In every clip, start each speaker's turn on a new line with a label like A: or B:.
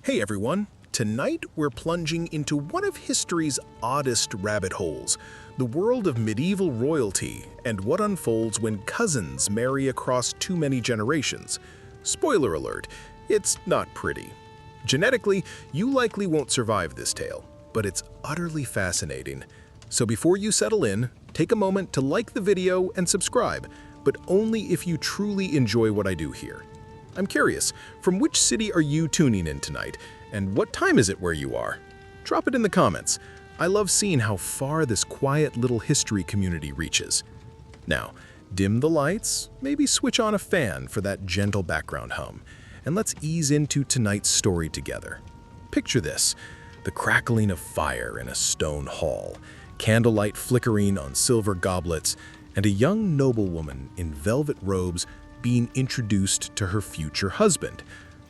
A: Hey everyone! Tonight we're plunging into one of history's oddest rabbit holes, the world of medieval royalty and what unfolds when cousins marry across too many generations. Spoiler alert, it's not pretty. Genetically, you likely won't survive this tale, but it's utterly fascinating. So before you settle in, take a moment to like the video and subscribe, but only if you truly enjoy what I do here. I'm curious, from which city are you tuning in tonight, and what time is it where you are? Drop it in the comments. I love seeing how far this quiet little history community reaches. Now, dim the lights, maybe switch on a fan for that gentle background hum, and let's ease into tonight's story together. Picture this, the crackling of fire in a stone hall, candlelight flickering on silver goblets, and a young noblewoman in velvet robes being introduced to her future husband,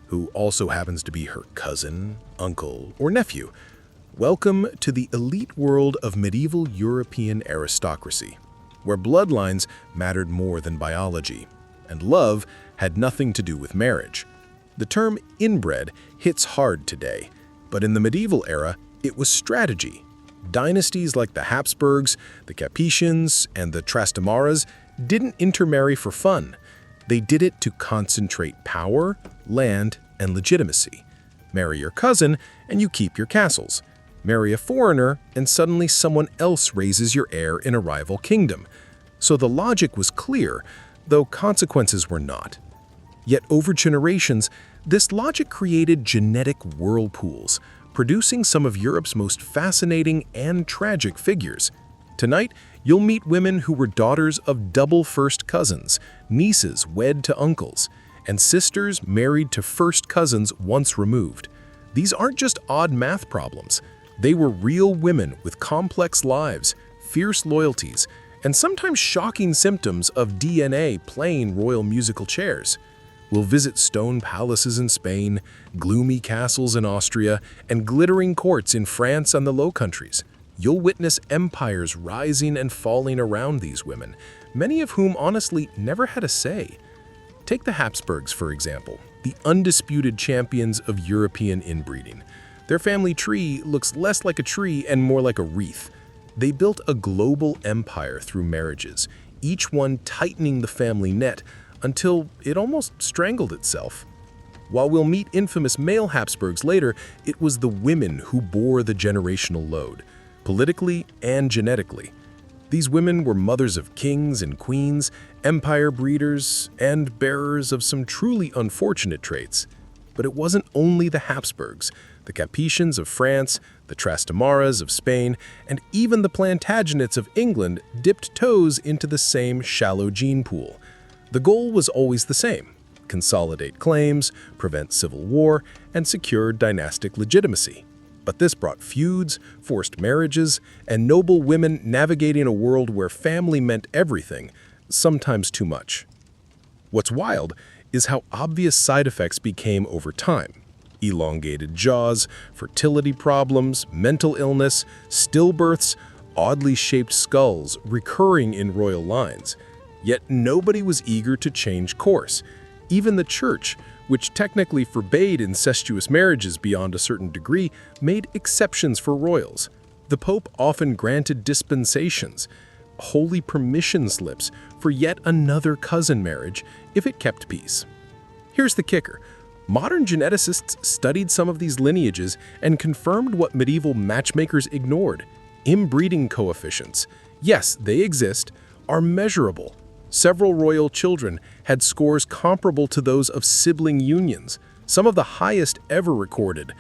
A: who also happens to be her cousin, uncle, or nephew. Welcome to the elite world of medieval European aristocracy, where bloodlines mattered more than biology, and love had nothing to do with marriage. The term inbred hits hard today, but in the medieval era, it was strategy. Dynasties like the Habsburgs, the Capetians, and the Trastamaras didn't intermarry for fun. They did it to concentrate power, land, and legitimacy. Marry your cousin, and you keep your castles. Marry a foreigner, and suddenly someone else raises your heir in a rival kingdom. So the logic was clear, though consequences were not. Yet over generations, this logic created genetic whirlpools, producing some of Europe's most fascinating and tragic figures. Tonight, you'll meet women who were daughters of double first cousins, nieces wed to uncles, and sisters married to first cousins once removed. These aren't just odd math problems. They were real women with complex lives, fierce loyalties, and sometimes shocking symptoms of DNA playing royal musical chairs. We'll visit stone palaces in Spain, gloomy castles in Austria, and glittering courts in France and the Low Countries. You'll witness empires rising and falling around these women, many of whom honestly never had a say. Take the Habsburgs, for example, the undisputed champions of European inbreeding. Their family tree looks less like a tree and more like a wreath. They built a global empire through marriages, each one tightening the family net until it almost strangled itself. While we'll meet infamous male Habsburgs later, it was the women who bore the generational load, politically and genetically. These women were mothers of kings and queens, empire breeders, and bearers of some truly unfortunate traits. But it wasn't only the Habsburgs. The Capetians of France, the Trastamaras of Spain, and even the Plantagenets of England dipped toes into the same shallow gene pool. The goal was always the same: consolidate claims, prevent civil war, and secure dynastic legitimacy. But this brought feuds, forced marriages, and noble women navigating a world where family meant everything, sometimes too much. What's wild is how obvious side effects became over time. Elongated jaws, fertility problems, mental illness, stillbirths, oddly shaped skulls recurring in royal lines. Yet nobody was eager to change course. Even the church, which technically forbade incestuous marriages beyond a certain degree, made exceptions for royals. The Pope often granted dispensations, holy permission slips for yet another cousin marriage if it kept peace. Here's the kicker. Modern geneticists studied some of these lineages and confirmed what medieval matchmakers ignored. Inbreeding coefficients, yes, they exist, are measurable. Several royal children had scores comparable to those of sibling unions, some of the highest ever recorded.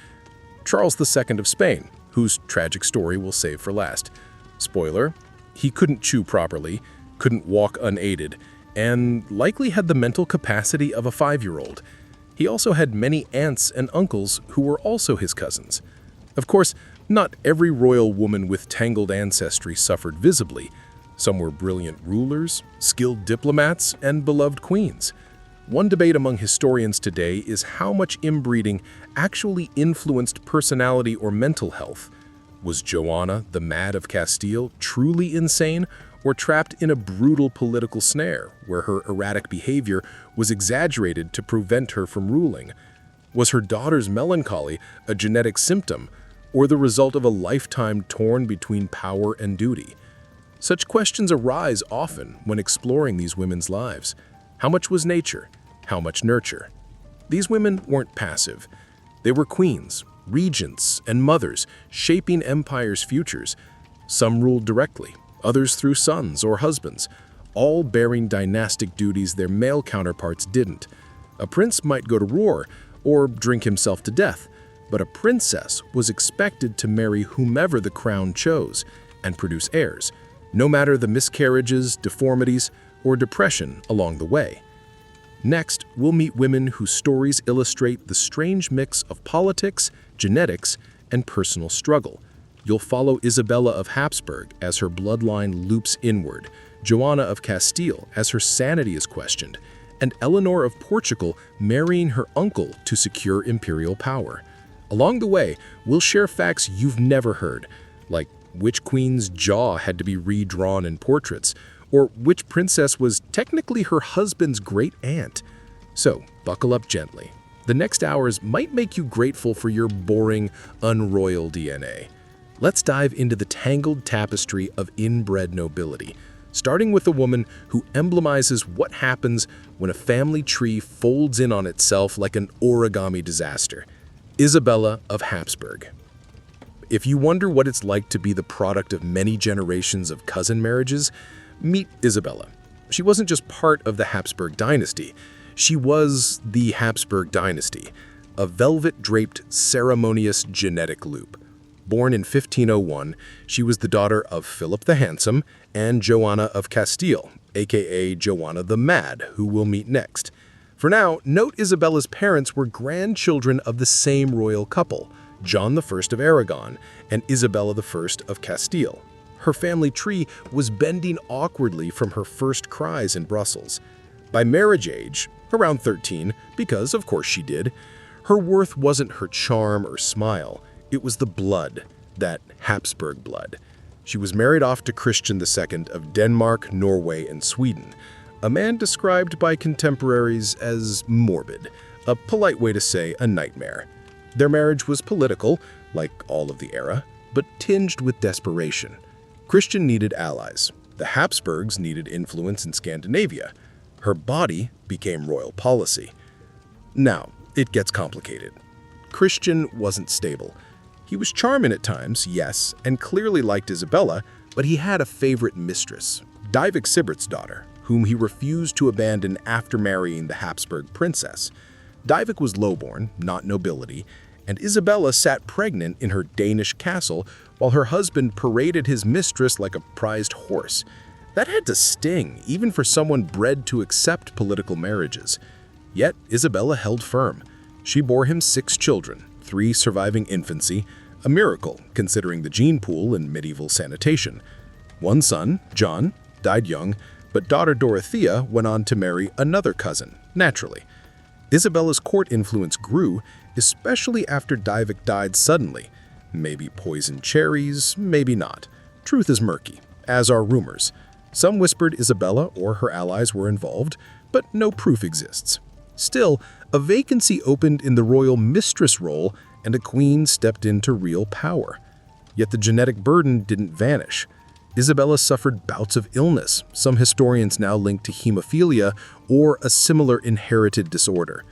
A: Charles II of Spain, whose tragic story we'll save for last. Spoiler, he couldn't chew properly, couldn't walk unaided, and likely had the mental capacity of a 5-year-old. He also had many aunts and uncles who were also his cousins. Of course, not every royal woman with tangled ancestry suffered visibly. Some were brilliant rulers, skilled diplomats, and beloved queens. One debate among historians today is how much inbreeding actually influenced personality or mental health. Was Joanna, the Mad of Castile, truly insane or trapped in a brutal political snare where her erratic behavior was exaggerated to prevent her from ruling? Was her daughter's melancholy a genetic symptom, or the result of a lifetime torn between power and duty? Such questions arise often when exploring these women's lives. How much was nature? How much nurture? These women weren't passive. They were queens, regents, and mothers, shaping empires' futures. Some ruled directly, others through sons or husbands, all bearing dynastic duties their male counterparts didn't. A prince might go to war or drink himself to death, but a princess was expected to marry whomever the crown chose and produce heirs, no matter the miscarriages, deformities, or depression along the way. Next, we'll meet women whose stories illustrate the strange mix of politics, genetics, and personal struggle. You'll follow Isabella of Habsburg as her bloodline loops inward, Joanna of Castile as her sanity is questioned, and Eleanor of Portugal marrying her uncle to secure imperial power. Along the way, we'll share facts you've never heard, like which queen's jaw had to be redrawn in portraits, or which princess was technically her husband's great-aunt. So, buckle up gently. The next hours might make you grateful for your boring, unroyal DNA. Let's dive into the tangled tapestry of inbred nobility, starting with a woman who emblemizes what happens when a family tree folds in on itself like an origami disaster. Isabella of Habsburg. If you wonder what it's like to be the product of many generations of cousin marriages, meet Isabella. She wasn't just part of the Habsburg dynasty, she was the Habsburg dynasty, a velvet-draped, ceremonious genetic loop. Born in 1501, she was the daughter of Philip the Handsome and Joanna of Castile, aka Joanna the Mad, who we'll meet next. For now, note Isabella's parents were grandchildren of the same royal couple, John I of Aragon and Isabella I of Castile. Her family tree was bending awkwardly from her first cries in Brussels. By marriage age, around 13, because of course she did, her worth wasn't her charm or smile, it was the blood, that Habsburg blood. She was married off to Christian II of Denmark, Norway, and Sweden, a man described by contemporaries as morbid, a polite way to say a nightmare. Their marriage was political, like all of the era, but tinged with desperation. Christian needed allies. The Habsburgs needed influence in Scandinavia. Her body became royal policy. Now, it gets complicated. Christian wasn't stable. He was charming at times, yes, and clearly liked Isabella, but he had a favorite mistress, Dyvek Sibert's daughter, whom he refused to abandon after marrying the Habsburg princess. Dyvek was lowborn, not nobility, and Isabella sat pregnant in her Danish castle while her husband paraded his mistress like a prized horse. That had to sting, even for someone bred to accept political marriages. Yet Isabella held firm. She bore him 6 children, 3 surviving infancy, a miracle considering the gene pool in medieval sanitation. One son, John, died young, but daughter Dorothea went on to marry another cousin, naturally. Isabella's court influence grew, especially after Dyvek died suddenly. Maybe poisoned cherries, maybe not. Truth is murky, as are rumors. Some whispered Isabella or her allies were involved, but no proof exists. Still, a vacancy opened in the royal mistress role and a queen stepped into real power. Yet the genetic burden didn't vanish. Isabella suffered bouts of illness, some historians now link to hemophilia or a similar inherited disorder.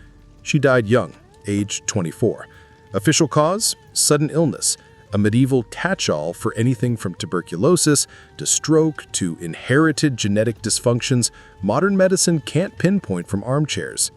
A: She died young, aged 24. Official cause? Sudden illness, a medieval catch-all for anything from tuberculosis to stroke to inherited genetic dysfunctions modern medicine can't pinpoint from armchairs.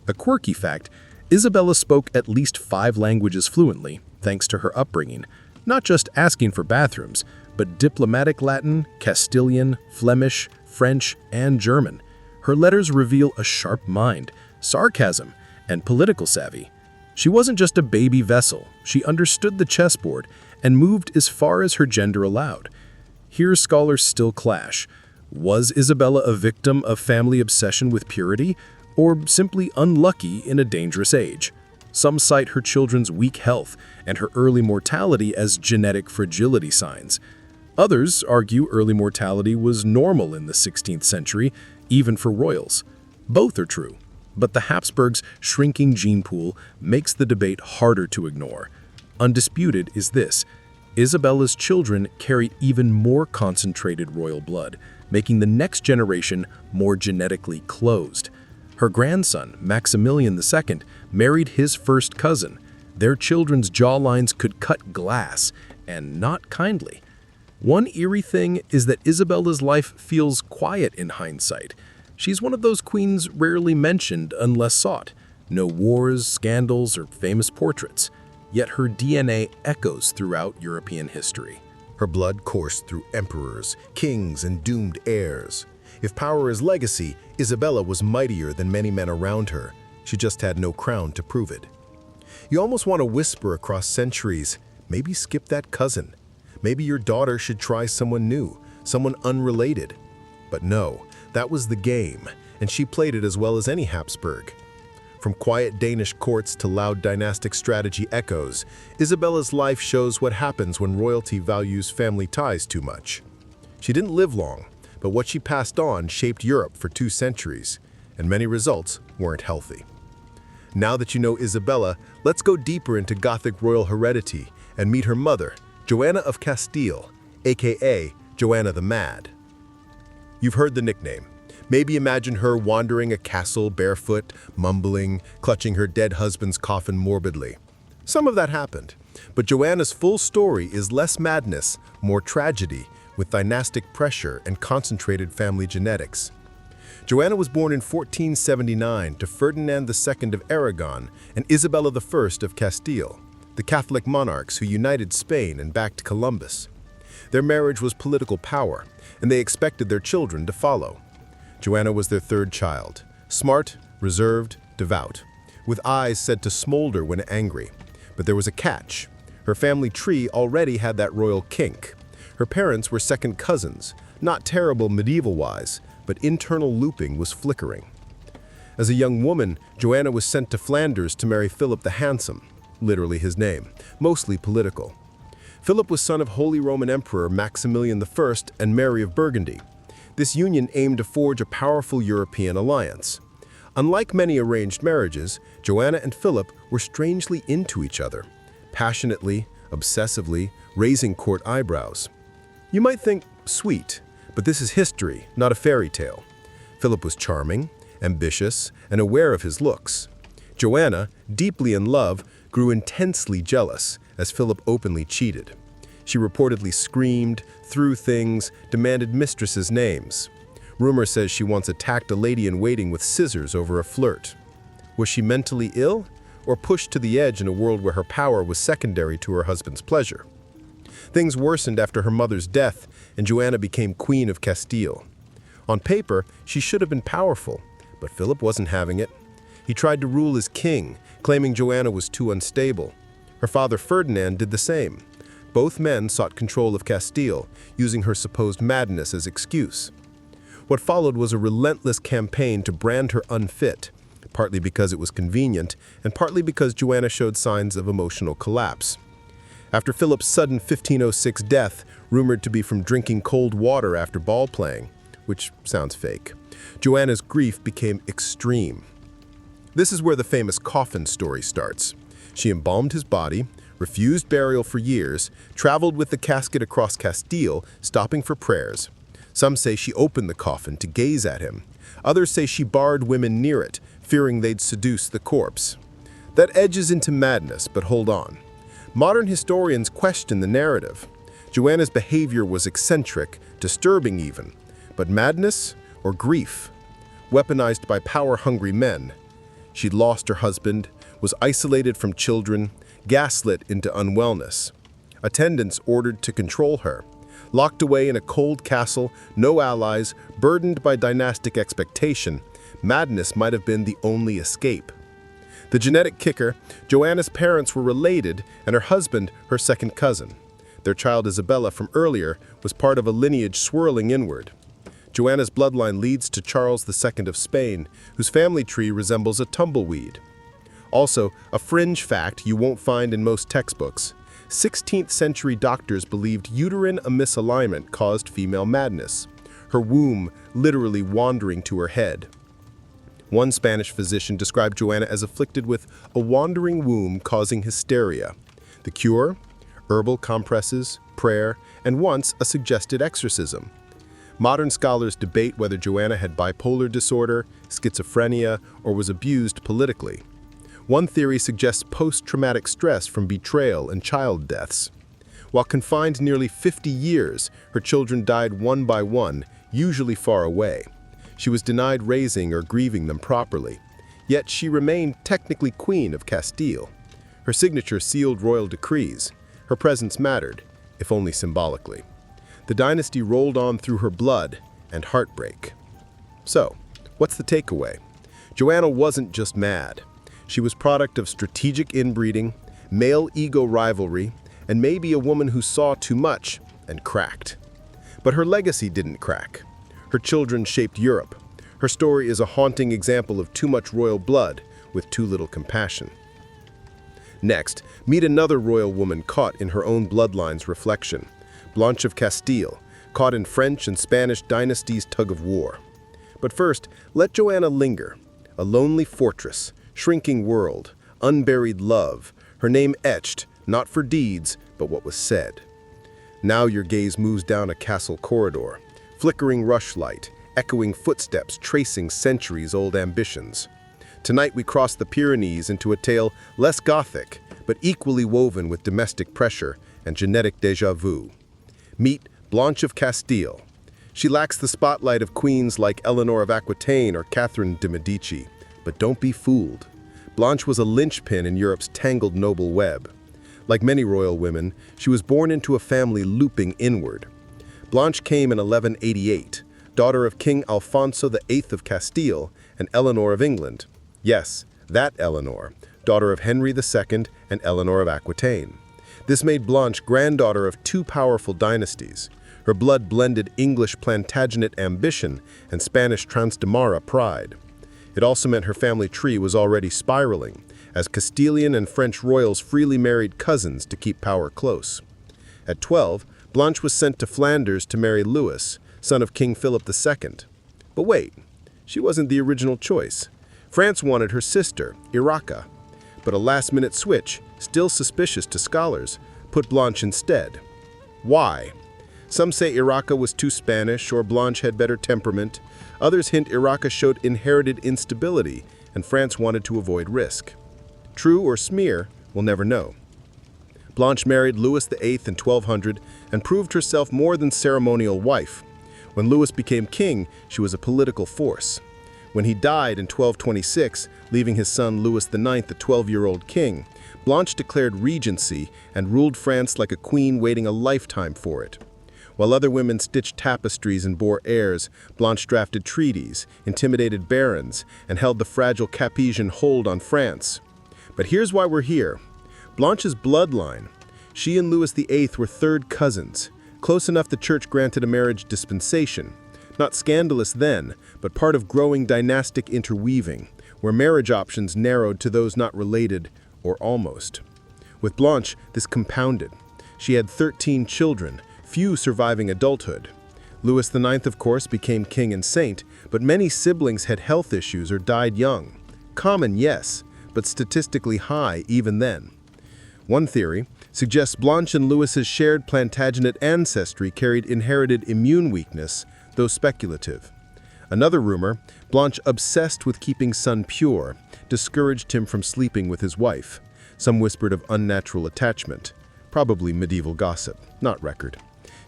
A: A quirky fact, Isabella spoke at least 5 languages fluently, thanks to her upbringing, not just asking for bathrooms, but diplomatic Latin, Castilian, Flemish, French, and German. Her letters reveal a sharp mind, sarcasm, and political savvy. She wasn't just a baby vessel, she understood the chessboard and moved as far as her gender allowed. Here scholars still clash. Was Isabella a victim of family obsession with purity, or simply unlucky in a dangerous age? Some cite her children's weak health and her early mortality as genetic fragility signs. Others argue early mortality was normal in the 16th century, even for royals. Both are true. But the Habsburgs' shrinking gene pool makes the debate harder to ignore. Undisputed is this: Isabella's children carried even more concentrated royal blood, making the next generation more genetically closed. Her grandson, Maximilian II, married his first cousin. Their children's jawlines could cut glass, and not kindly. One eerie thing is that Isabella's life feels quiet in hindsight. She's one of those queens rarely mentioned unless sought. No wars, scandals, or famous portraits. Yet her DNA echoes throughout European history.
B: Her blood coursed through emperors, kings, and doomed heirs. If power is legacy, Isabella was mightier than many men around her. She just had no crown to prove it. You almost want to whisper across centuries, maybe skip that cousin. Maybe your daughter should try someone new, someone unrelated. But no, that was the game, and she played it as well as any Habsburg. From quiet Danish courts to loud dynastic strategy echoes, Isabella's life shows what happens when royalty values family ties too much. She didn't live long, but what she passed on shaped Europe for 2 centuries, and many results weren't healthy. Now that you know Isabella, let's go deeper into Gothic royal heredity and meet her mother, Joanna of Castile, aka Joanna the Mad. You've heard the nickname. Maybe imagine her wandering a castle barefoot, mumbling, clutching her dead husband's coffin morbidly. Some of that happened, but Joanna's full story is less madness, more tragedy, with dynastic pressure and concentrated family genetics. Joanna was born in 1479 to Ferdinand II of Aragon and Isabella I of Castile, the Catholic monarchs who united Spain and backed Columbus. Their marriage was political power, and they expected their children to follow. Joanna was their 3rd child, smart, reserved, devout, with eyes said to smolder when angry. But there was a catch. Her family tree already had that royal kink. Her parents were second cousins, not terrible medieval-wise, but internal looping was flickering. As a young woman, Joanna was sent to Flanders to marry Philip the Handsome, literally his name, mostly political. Philip was son of Holy Roman Emperor Maximilian I and Mary of Burgundy. This union aimed to forge a powerful European alliance. Unlike many arranged marriages, Joanna and Philip were strangely into each other, passionately, obsessively, raising court eyebrows. You might think, sweet, but this is history, not a fairy tale. Philip was charming, ambitious, and aware of his looks. Joanna, deeply in love, grew intensely jealous as Philip openly cheated. She reportedly screamed, threw things, demanded mistresses' names. Rumor says she once attacked a lady-in-waiting with scissors over a flirt. Was she mentally ill, or pushed to the edge in a world where her power was secondary to her husband's pleasure? Things worsened after her mother's death, and Joanna became Queen of Castile. On paper, she should have been powerful, but Philip wasn't having it. He tried to rule as king, claiming Joanna was too unstable. Her father Ferdinand did the same. Both men sought control of Castile, using her supposed madness as excuse. What followed was a relentless campaign to brand her unfit, partly because it was convenient, and partly because Joanna showed signs of emotional collapse. After Philip's sudden 1506 death, rumored to be from drinking cold water after ball playing, which sounds fake, Joanna's grief became extreme. This is where the famous coffin story starts. She embalmed his body, refused burial for years, traveled with the casket across Castile, stopping for prayers. Some say she opened the coffin to gaze at him. Others say she barred women near it, fearing they'd seduce the corpse. That edges into madness, but hold on. Modern historians question the narrative. Joanna's behavior was eccentric, disturbing even. But madness or grief? Weaponized by power-hungry men. She'd lost her husband, was isolated from children, gaslit into unwellness. Attendants ordered to control her. Locked away in a cold castle, no allies, burdened by dynastic expectation, madness might have been the only escape. The genetic kicker, Joanna's parents were related and her husband her second cousin. Their child Isabella from earlier was part of a lineage swirling inward. Joanna's bloodline leads to Charles II of Spain, whose family tree resembles a tumbleweed. Also, a fringe fact you won't find in most textbooks. 16th century doctors believed uterine misalignment caused female madness, her womb literally wandering to her head. One Spanish physician described Joanna as afflicted with a wandering womb causing hysteria. The cure? Herbal compresses, prayer, and once a suggested exorcism. Modern scholars debate whether Joanna had bipolar disorder, schizophrenia, or was abused politically. One theory suggests post-traumatic stress from betrayal and child deaths. While confined nearly 50 years, her children died one by one, usually far away. She was denied raising or grieving them properly. Yet she remained technically Queen of Castile. Her signature sealed royal decrees. Her presence mattered, if only symbolically. The dynasty rolled on through her blood and heartbreak. So, what's the takeaway? Joanna wasn't just mad. She was product of strategic inbreeding, male ego rivalry, and maybe a woman who saw too much and cracked. But her legacy didn't crack. Her children shaped Europe. Her story is a haunting example of too much royal blood with too little compassion. Next, meet another royal woman caught in her own bloodline's reflection. Blanche of Castile, caught in French and Spanish dynasties' tug-of-war. But first, let Joanna linger. A lonely fortress, shrinking world, unburied love, her name etched, not for deeds, but what was said. Now your gaze moves down a castle corridor, flickering rushlight, echoing footsteps tracing centuries-old ambitions. Tonight we cross the Pyrenees into a tale less Gothic, but equally woven with domestic pressure and genetic déjà vu. Meet Blanche of Castile. She lacks the spotlight of queens like Eleanor of Aquitaine or Catherine de' Medici, but don't be fooled. Blanche was a linchpin in Europe's tangled noble web. Like many royal women, she was born into a family looping inward. Blanche came in 1188, daughter of King Alfonso VIII of Castile and Eleanor of England. Yes, that Eleanor, daughter of Henry II and Eleanor of Aquitaine. This made Blanche granddaughter of two powerful dynasties. Her blood blended English Plantagenet ambition and Spanish Trastamara pride. It also meant her family tree was already spiraling, as Castilian and French royals freely married cousins to keep power close. At 12, Blanche was sent to Flanders to marry Louis, son of King Philip II. But wait, she wasn't the original choice. France wanted her sister, Iraca, but a last-minute switch, still suspicious to scholars, put Blanche instead. Why? Some say Iraca was too Spanish or Blanche had better temperament. Others hint Iraca showed inherited instability and France wanted to avoid risk. True or smear, we'll never know. Blanche married Louis VIII in 1200 and proved herself more than ceremonial wife. When Louis became king, she was a political force. When he died in 1226, leaving his son Louis IX the 12-year-old king, Blanche declared regency and ruled France like a queen waiting a lifetime for it. While other women stitched tapestries and bore heirs, Blanche drafted treaties, intimidated barons, and held the fragile Capetian hold on France. But here's why we're here. Blanche's bloodline. She and Louis VIII were third cousins, close enough the church granted a marriage dispensation. Not scandalous then, but part of growing dynastic interweaving, where marriage options narrowed to those not related or almost. With Blanche, this compounded. She had 13 children, few surviving adulthood. Louis IX, of course, became king and saint, but many siblings had health issues or died young. Common, yes, but statistically high even then. One theory suggests Blanche and Louis's shared Plantagenet ancestry carried inherited immune weakness, though speculative. Another rumor, Blanche, obsessed with keeping son pure, discouraged him from sleeping with his wife. Some whispered of unnatural attachment. Probably medieval gossip, not record.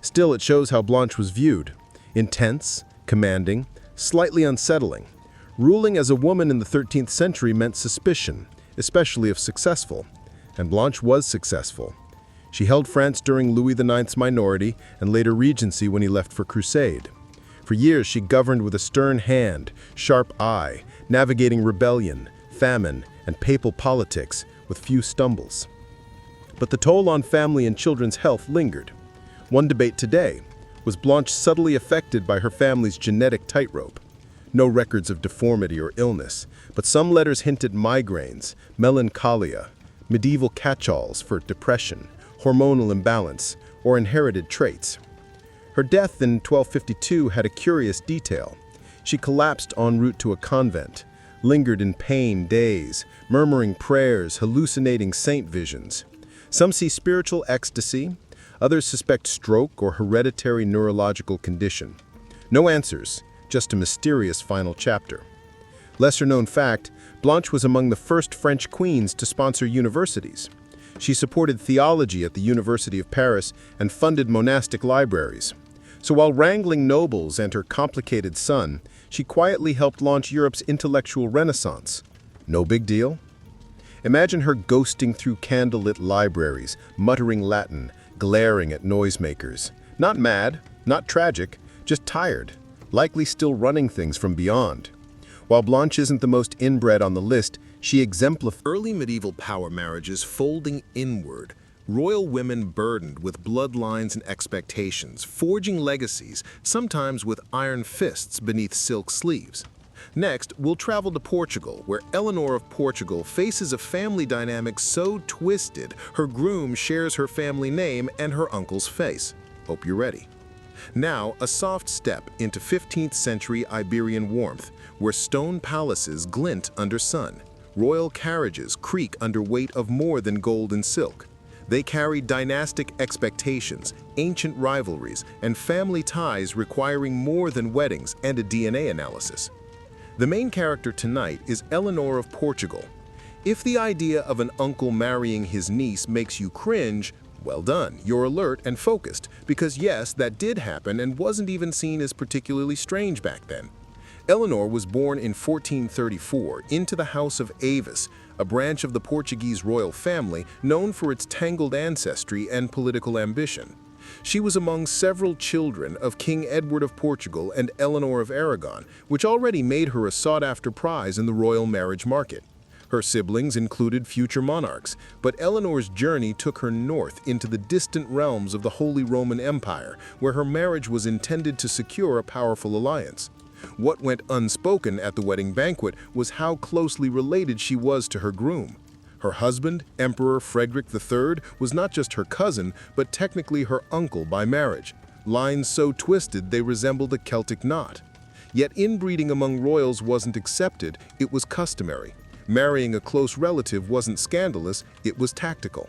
B: Still, it shows how Blanche was viewed. Intense, commanding, slightly unsettling. Ruling as a woman in the 13th century meant suspicion, especially if successful. And Blanche was successful. She held France during Louis IX's minority and later regency when he left for crusade. For years, she governed with a stern hand, sharp eye, navigating rebellion, famine, and papal politics with few stumbles. But the toll on family and children's health lingered. One debate today, was Blanche subtly affected by her family's genetic tightrope? No records of deformity or illness, but some letters hinted migraines, melancholia, medieval catch-alls for depression, hormonal imbalance, or inherited traits. Her death in 1252 had a curious detail. She collapsed en route to a convent, lingered in pain days, murmuring prayers, hallucinating saint visions. Some see spiritual ecstasy, others suspect stroke or hereditary neurological condition. No answers, just a mysterious final chapter. Lesser-known fact, Blanche was among the first French queens to sponsor universities. She supported theology at the University of Paris and funded monastic libraries. So while wrangling nobles and her complicated son, she quietly helped launch Europe's intellectual renaissance. No big deal? Imagine her ghosting through candlelit libraries, muttering Latin, glaring at noisemakers. Not mad, not tragic, just tired, likely still running things from beyond. While Blanche isn't the most inbred on the list, she exemplifies
A: Early medieval power marriages folding inward, royal women burdened with bloodlines and expectations, forging legacies, sometimes with iron fists beneath silk sleeves. Next, we'll travel to Portugal, where Eleanor of Portugal faces a family dynamic so twisted, her groom shares her family name and her uncle's face. Hope you're ready. Now, a soft step into 15th century Iberian warmth, where stone palaces glint under sun. Royal carriages creak under weight of more than gold and silk. They carry dynastic expectations, ancient rivalries, and family ties requiring more than weddings and a DNA analysis. The main character tonight is Eleanor of Portugal. If the idea of an uncle marrying his niece makes you cringe, well done, you're alert and focused, because yes, that did happen and wasn't even seen as particularly strange back then. Eleanor was born in 1434 into the House of Avis, a branch of the Portuguese royal family known for its tangled ancestry and political ambition. She was among several children of King Edward of Portugal and Eleanor of Aragon, which already made her a sought-after prize in the royal marriage market. Her siblings included future monarchs, but Eleanor's journey took her north into the distant realms of the Holy Roman Empire, where her marriage was intended to secure a powerful alliance. What went unspoken at the wedding banquet was how closely related she was to her groom. Her husband, Emperor Frederick III, was not just her cousin, but technically her uncle by marriage. Lines so twisted they resembled a Celtic knot. Yet inbreeding among royals wasn't accepted, it was customary. Marrying a close relative wasn't scandalous, it was tactical.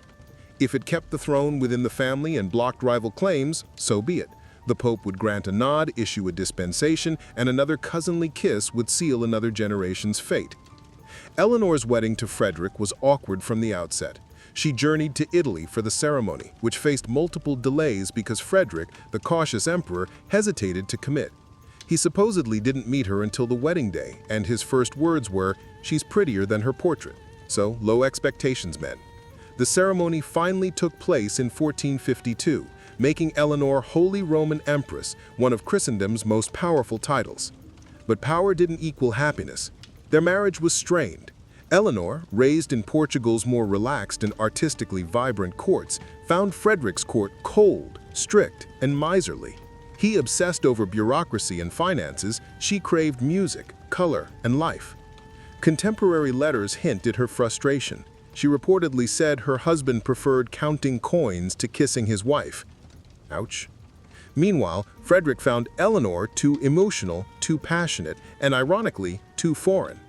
A: If it kept the throne within the family and blocked rival claims, so be it. The Pope would grant a nod, issue a dispensation, and another cousinly kiss would seal another generation's fate. Eleanor's wedding to Frederick was awkward from the outset. She journeyed to Italy for the ceremony, which faced multiple delays because Frederick, the cautious emperor, hesitated to commit. He supposedly didn't meet her until the wedding day, and his first words were, "She's prettier than her portrait." So, low expectations met. The ceremony finally took place in 1452, making Eleanor Holy Roman Empress, one of Christendom's most powerful titles. But power didn't equal happiness. Their marriage was strained. Eleanor, raised in Portugal's more relaxed and artistically vibrant courts, found Frederick's court cold, strict, and miserly. He obsessed over bureaucracy and finances, she craved music, color, and life. Contemporary letters hint at her frustration. She reportedly said her husband preferred counting coins to kissing his wife. Ouch. Meanwhile, Frederick found Eleanor too emotional, too passionate, and ironically, too foreign.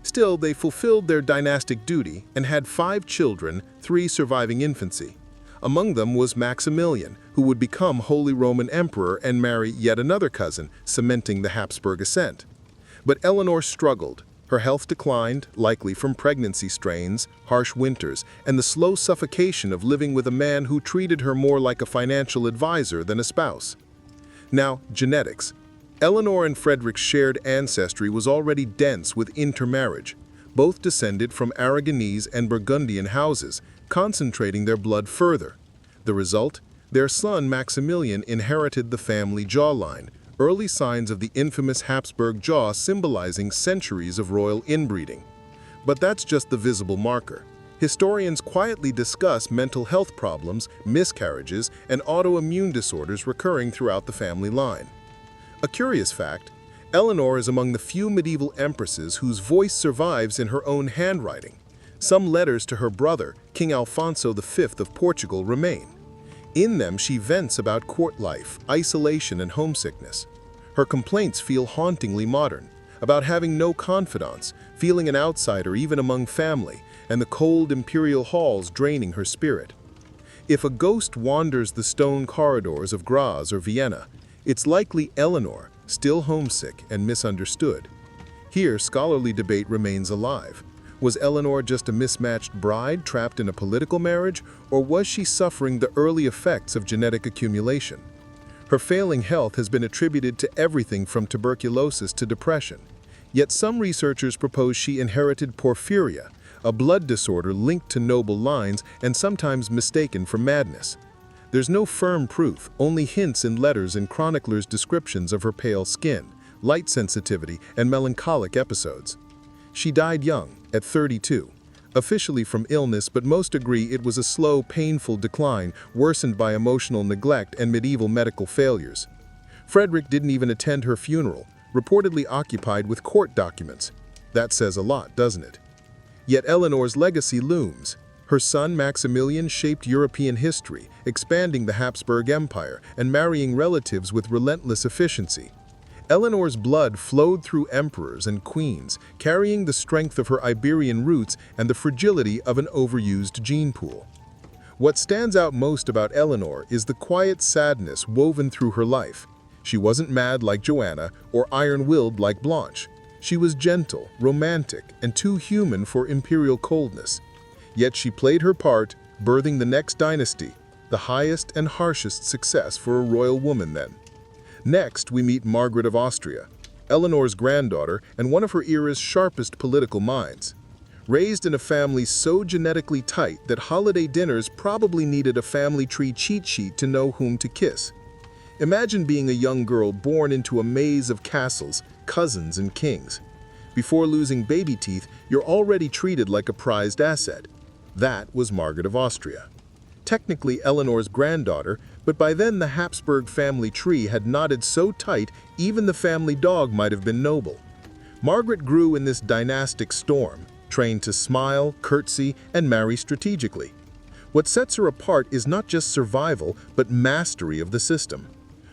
A: Still, they fulfilled their dynastic duty and had 5 children, 3 surviving infancy. Among them was Maximilian, who would become Holy Roman Emperor and marry yet another cousin, cementing the Habsburg ascent. But Eleanor struggled. Her health declined, likely from pregnancy strains, harsh winters, and the slow suffocation of living with a man who treated her more like a financial advisor than a spouse. Now, genetics. Eleanor and Frederick's shared ancestry was already dense with intermarriage. Both descended from Aragonese and Burgundian houses, concentrating their blood further. The result? Their son Maximilian inherited the family jawline, early signs of the infamous Habsburg jaw symbolizing centuries of royal inbreeding. But that's just the visible marker. Historians quietly discuss mental health problems, miscarriages, and autoimmune disorders recurring throughout the family line. A curious fact, Eleanor is among the few medieval empresses whose voice survives in her own handwriting. Some letters to her brother, King Alfonso V of Portugal, remain. In them, she vents about court life, isolation, and homesickness. Her complaints feel hauntingly modern, about having no confidants, feeling an outsider even among family, and the cold imperial halls draining her spirit. If a ghost wanders the stone corridors of Graz or Vienna, it's likely Eleanor, still homesick and misunderstood. Here, scholarly debate remains alive. Was Eleanor just a mismatched bride trapped in a political marriage, or was she suffering the early effects of genetic accumulation? Her failing health has been attributed to everything from tuberculosis to depression. Yet some researchers propose she inherited porphyria, a blood disorder linked to noble lines and sometimes mistaken for madness. There's no firm proof, only hints in letters and chroniclers' descriptions of her pale skin, light sensitivity, and melancholic episodes. She died young, at 32, officially from illness, but most agree it was a slow, painful decline worsened by emotional neglect and medieval medical failures. Frederick didn't even attend her funeral, reportedly occupied with court documents. That says a lot, doesn't it? Yet Eleanor's legacy looms. Her son Maximilian shaped European history, expanding the Habsburg Empire and marrying relatives with relentless efficiency. Eleanor's blood flowed through emperors and queens, carrying the strength of her Iberian roots and the fragility of an overused gene pool. What stands out most about Eleanor is the quiet sadness woven through her life. She wasn't mad like Joanna or iron-willed like Blanche. She was gentle, romantic, and too human for imperial coldness. Yet she played her part, birthing the next dynasty, the highest and harshest success for a royal woman then. Next, we meet Margaret of Austria, Eleanor's granddaughter and one of her era's sharpest political minds. Raised in a family so genetically tight that holiday dinners probably needed a family tree cheat sheet to know whom to kiss. Imagine being a young girl born into a maze of castles, cousins, and kings. Before losing baby teeth, you're already treated like a prized asset. That was Margaret of Austria. Technically Eleanor's granddaughter, but by then the Habsburg family tree had knotted so tight even the family dog might have been noble. Margaret grew in this dynastic storm, trained to smile, curtsy, and marry strategically. What sets her apart is not just survival, but mastery of the system.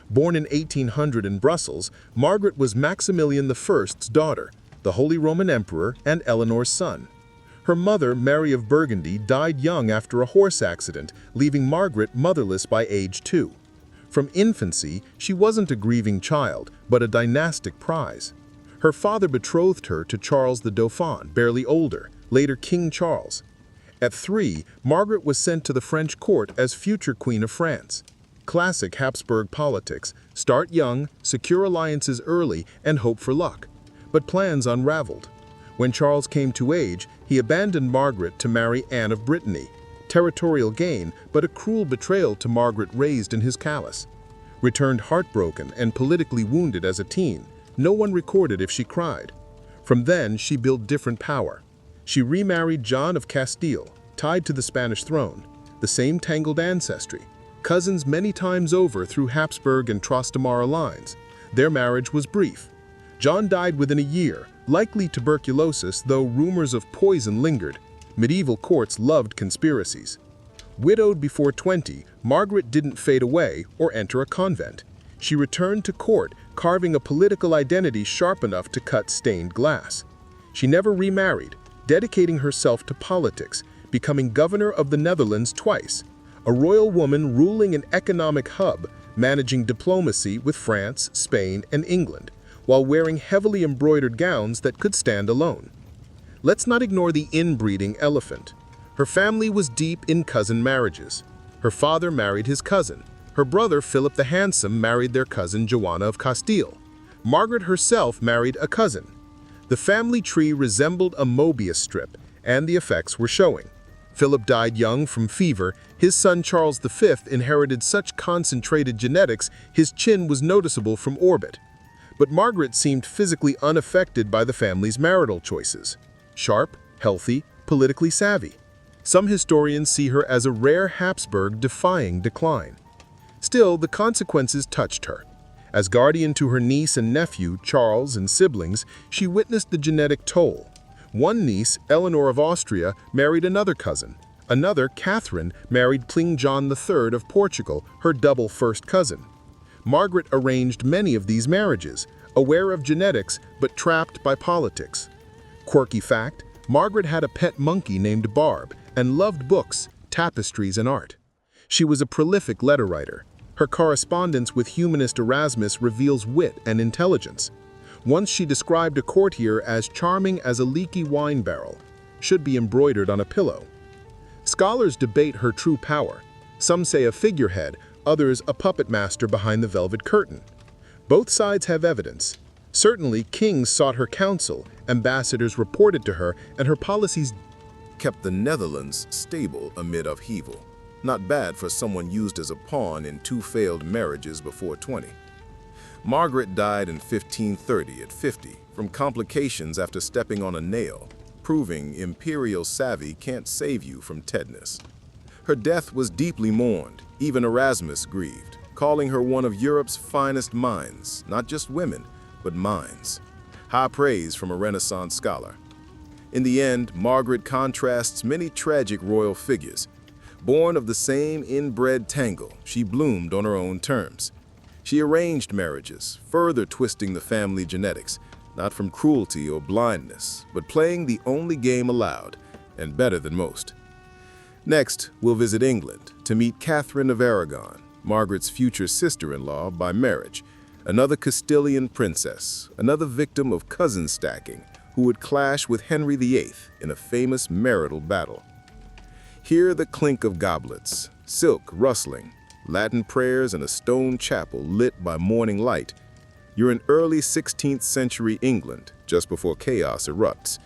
A: Born in 1800 in Brussels, Margaret was Maximilian I's daughter, the Holy Roman Emperor and Eleanor's son. Her mother, Mary of Burgundy, died young after a horse accident, leaving Margaret motherless by age 2. From infancy, she wasn't a grieving child, but a dynastic prize. Her father betrothed her to Charles the Dauphin, barely older, later King Charles. At 3, Margaret was sent to the French court as future Queen of France. Classic Habsburg politics: start young, secure alliances early, and hope for luck. But plans unraveled. When Charles came to age, he abandoned Margaret to marry Anne of Brittany. Territorial gain, but a cruel betrayal to Margaret raised in his callous. Returned heartbroken and politically wounded as a teen, no one recorded if she cried. From then, she built different power. She remarried John of Castile, tied to the Spanish throne, the same tangled ancestry, cousins many times over through Habsburg and Trastamara lines. Their marriage was brief. John died within a year, likely tuberculosis, though rumors of poison lingered. Medieval courts loved conspiracies. Widowed before 20, Margaret didn't fade away or enter a convent. She returned to court, carving a political identity sharp enough to cut stained glass. She never remarried, dedicating herself to politics, becoming governor of the Netherlands twice, a royal woman ruling an economic hub, managing diplomacy with France, Spain, and England, while wearing heavily embroidered gowns that could stand alone. Let's not ignore the inbreeding elephant. Her family was deep in cousin marriages. Her father married his cousin. Her brother Philip the Handsome married their cousin Joanna of Castile. Margaret herself married a cousin. The family tree resembled a Mobius strip, and the effects were showing. Philip died young from fever. His son Charles V inherited such concentrated genetics his chin was noticeable from orbit. But Margaret seemed physically unaffected by the family's marital choices. Sharp, healthy, politically savvy. Some historians see her as a rare Habsburg defying decline. Still, the consequences touched her. As guardian to her niece and nephew, Charles, and siblings, she witnessed the genetic toll. One niece, Eleanor of Austria, married another cousin. Another, Catherine, married King John III of Portugal, her double first cousin. Margaret arranged many of these marriages, aware of genetics but trapped by politics. Quirky fact, Margaret had a pet monkey named Barb and loved books, tapestries, and art. She was a prolific letter writer. Her correspondence with humanist Erasmus reveals wit and intelligence. Once she described a courtier as charming as a leaky wine barrel, should be embroidered on a pillow. Scholars debate her true power. Some say a figurehead, others a puppet master behind the velvet curtain. Both sides have evidence. Certainly, kings sought her counsel, ambassadors reported to her, and her policies
B: Kept the Netherlands stable amid upheaval. Not bad for someone used as a pawn in 2 failed marriages before 20. Margaret died in 1530 at 50 from complications after stepping on a nail, proving imperial savvy can't save you from tetanus. Her death was deeply mourned. Even Erasmus grieved, calling her one of Europe's finest minds, not just women, but minds. High praise from a Renaissance scholar. In the end, Margaret contrasts many tragic royal figures. Born of the same inbred tangle, she bloomed on her own terms. She arranged marriages, further twisting the family genetics, not from cruelty or blindness, but playing the only game allowed, and better than most. Next, we'll visit England to meet Catherine of Aragon, Margaret's future sister-in-law by marriage, another Castilian princess, another victim of cousin stacking, who would clash with Henry VIII in a famous marital battle. Hear the clink of goblets, silk rustling, Latin prayers, and a stone chapel lit by morning light. You're in early 16th century England, just before chaos erupts.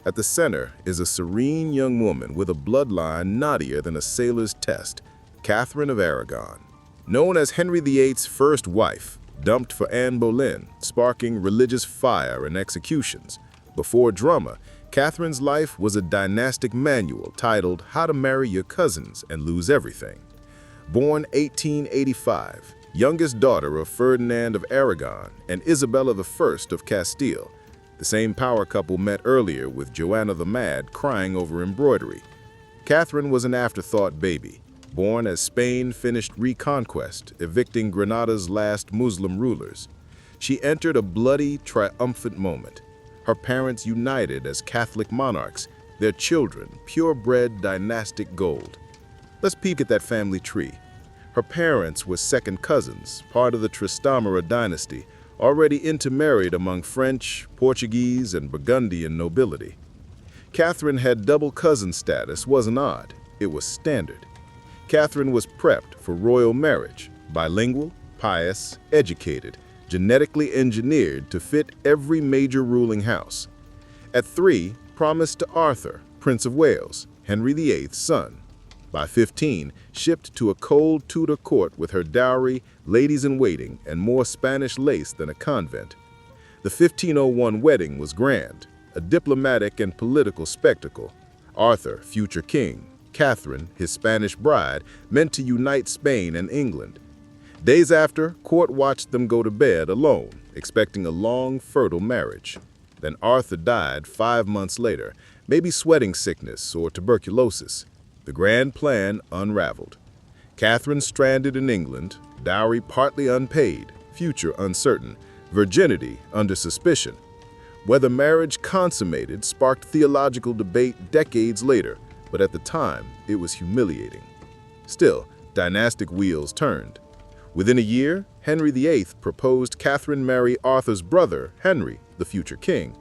B: At the center is a serene young woman with a bloodline knottier than a sailor's test, Catherine of Aragon. Known as Henry VIII's first wife, dumped for Anne Boleyn, sparking religious fire and executions. Before drama, Catherine's life was a dynastic manual titled How to Marry Your Cousins and Lose Everything. Born 1885, youngest daughter of Ferdinand of Aragon and Isabella I of Castile, the same power couple met earlier with Joanna the Mad crying over embroidery. Catherine was an afterthought baby, born as Spain finished reconquest, evicting Granada's last Muslim rulers. She entered a bloody, triumphant moment. Her parents united as Catholic monarchs, their children purebred dynastic gold. Let's peek at that family tree. Her parents were second cousins, part of the Trastamara dynasty, already intermarried among French, Portuguese, and Burgundian nobility. Catherine had double cousin status wasn't odd, it was standard. Catherine was prepped for royal marriage, bilingual, pious, educated, genetically engineered to fit every major ruling house. At 3, promised to Arthur, Prince of Wales, Henry VIII's son. By 15, shipped to a cold Tudor court with her dowry, ladies-in-waiting, and more Spanish lace than a convent. The 1501 wedding was grand, a diplomatic and political spectacle. Arthur, future king, Catherine, his Spanish bride, meant to unite Spain and England. Days after, court watched them go to bed alone, expecting a long, fertile marriage. Then Arthur died 5 months later, maybe sweating sickness or tuberculosis. The grand plan unraveled. Catherine stranded in England, dowry partly unpaid, future uncertain, virginity under suspicion. Whether marriage consummated sparked theological debate decades later, but at the time, it was humiliating. Still, dynastic wheels turned. Within a year, Henry VIII proposed Catherine marry Arthur's brother, Henry, the future king.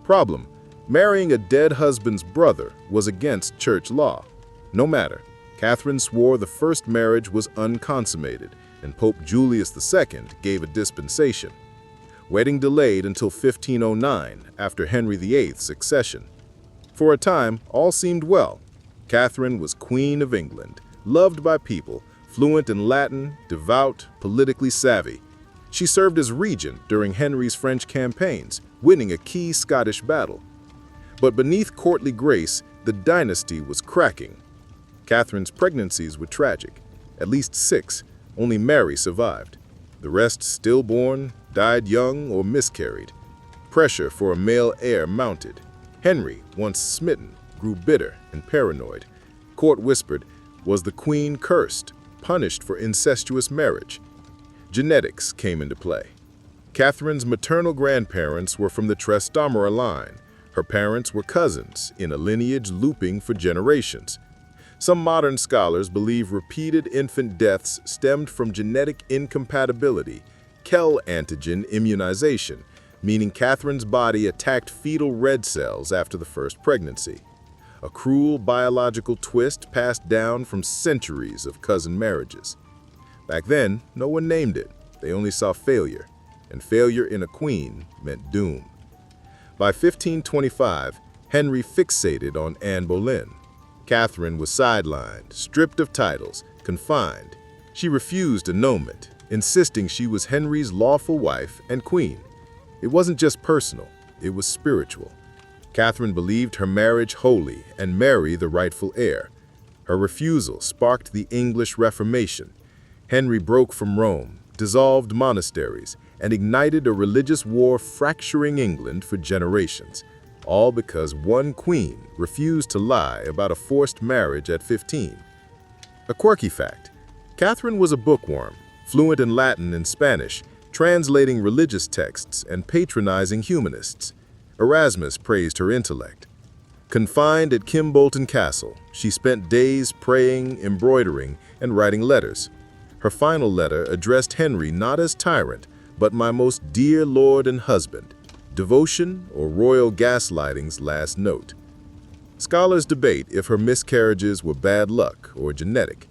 B: Problem: marrying a dead husband's brother was against church law. No matter, Catherine swore the first marriage was unconsummated, and Pope Julius II gave a dispensation. Wedding delayed until 1509, after Henry VIII's succession. For a time, all seemed well. Catherine was Queen of England, loved by people, fluent in Latin, devout, politically savvy. She served as regent during Henry's French campaigns, winning a key Scottish battle. But beneath courtly grace, the dynasty was cracking. Catherine's pregnancies were tragic. At least 6, only Mary survived. The rest, stillborn, died young, or miscarried. Pressure for a male heir mounted. Henry, once smitten, grew bitter and paranoid. Court whispered, was the queen cursed, punished for incestuous marriage? Genetics came into play. Catherine's maternal grandparents were from the Trastamara line. Her parents were cousins, in a lineage looping for generations. Some modern scholars believe repeated infant deaths stemmed from genetic incompatibility, Kell antigen immunization, meaning Catherine's body attacked fetal red cells after the first pregnancy. A cruel biological twist passed down from centuries of cousin marriages. Back then, no one named it. They only saw failure, and failure in a queen meant doom. By 1525, Henry fixated on Anne Boleyn. Catherine was sidelined, stripped of titles, confined. She refused annulment, insisting she was Henry's lawful wife and queen. It wasn't just personal, it was spiritual. Catherine believed her marriage holy and Mary the rightful heir. Her refusal sparked the English Reformation. Henry broke from Rome, dissolved monasteries, and ignited a religious war fracturing England for generations, all because one queen refused to lie about a forced marriage at 15. A quirky fact: Catherine was a bookworm, fluent in Latin and Spanish, translating religious texts and patronizing humanists. Erasmus praised her intellect. Confined at Kimbolton Castle, she spent days praying, embroidering, and writing letters. Her final letter addressed Henry not as tyrant, but my most dear lord and husband, devotion or royal gaslighting's last note. Scholars debate if her miscarriages were bad luck or genetic.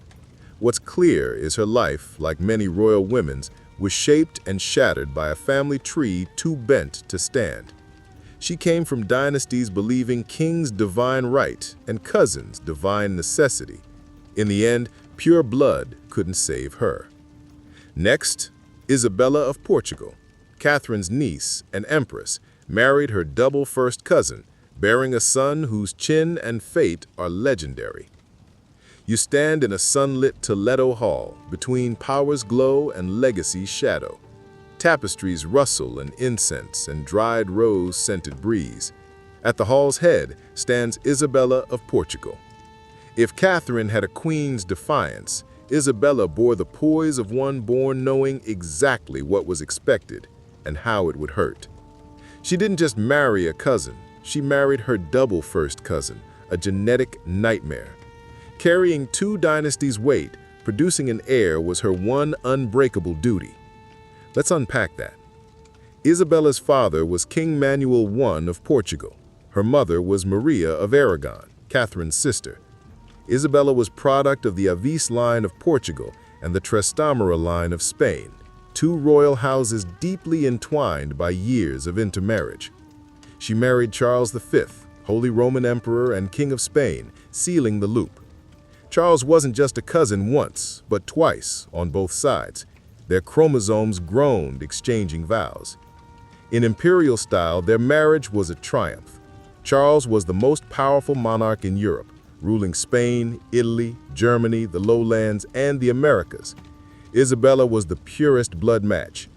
B: What's clear is her life, like many royal women's, was shaped and shattered by a family tree too bent to stand. She came from dynasties believing kings divine right and cousins divine necessity. In the end, pure blood couldn't save her. Next, Isabella of Portugal, Catherine's niece and empress, married her double first cousin, bearing a son whose chin and fate are legendary. You stand in a sunlit Toledo hall between power's glow and legacy's shadow. Tapestries rustle in incense and dried rose-scented breeze. At the hall's head stands Isabella of Portugal. If Catherine had a queen's defiance, Isabella bore the poise of one born knowing exactly what was expected and how it would hurt. She didn't just marry a cousin, she married her double first cousin, a genetic nightmare. Carrying two dynasties' weight, producing an heir was her one unbreakable duty. Let's unpack that. Isabella's father was King Manuel I of Portugal. Her mother was Maria of Aragon, Catherine's sister. Isabella was product of the Avis line of Portugal and the Trastamara line of Spain, two royal houses deeply entwined by years of intermarriage. She married Charles V, Holy Roman Emperor and King of Spain, sealing the loop. Charles wasn't just a cousin once, but twice on both sides. Their chromosomes groaned, exchanging vows. In imperial style, their marriage was a triumph. Charles was the most powerful monarch in Europe, ruling Spain, Italy, Germany, the Lowlands, and the Americas. Isabella was the purest blood match.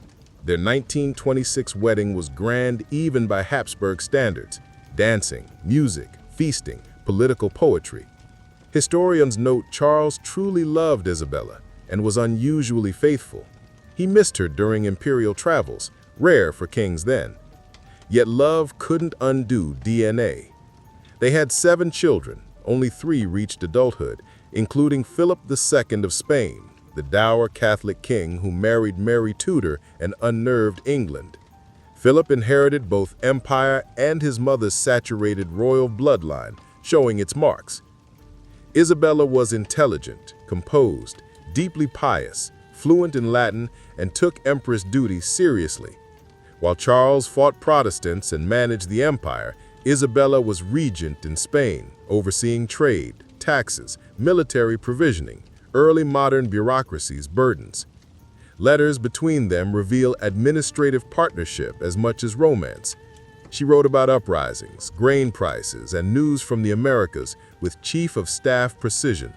B: Their 1926 wedding was grand even by Habsburg standards: dancing, music, feasting, political poetry. Historians note Charles truly loved Isabella and was unusually faithful. He missed her during imperial travels, rare for kings then. Yet love couldn't undo DNA. They had 7 children. Only 3 reached adulthood, including Philip II of Spain, the dour Catholic king who married Mary Tudor and unnerved England. Philip inherited both empire and his mother's saturated royal bloodline, showing its marks. Isabella was intelligent, composed, deeply pious, fluent in Latin, and took empress duty seriously. While Charles fought Protestants and managed the empire, Isabella was regent in Spain, overseeing trade, taxes, military provisioning, early modern bureaucracy's burdens. Letters between them reveal administrative partnership as much as romance. She wrote about uprisings, grain prices, and news from the Americas with chief of staff precision.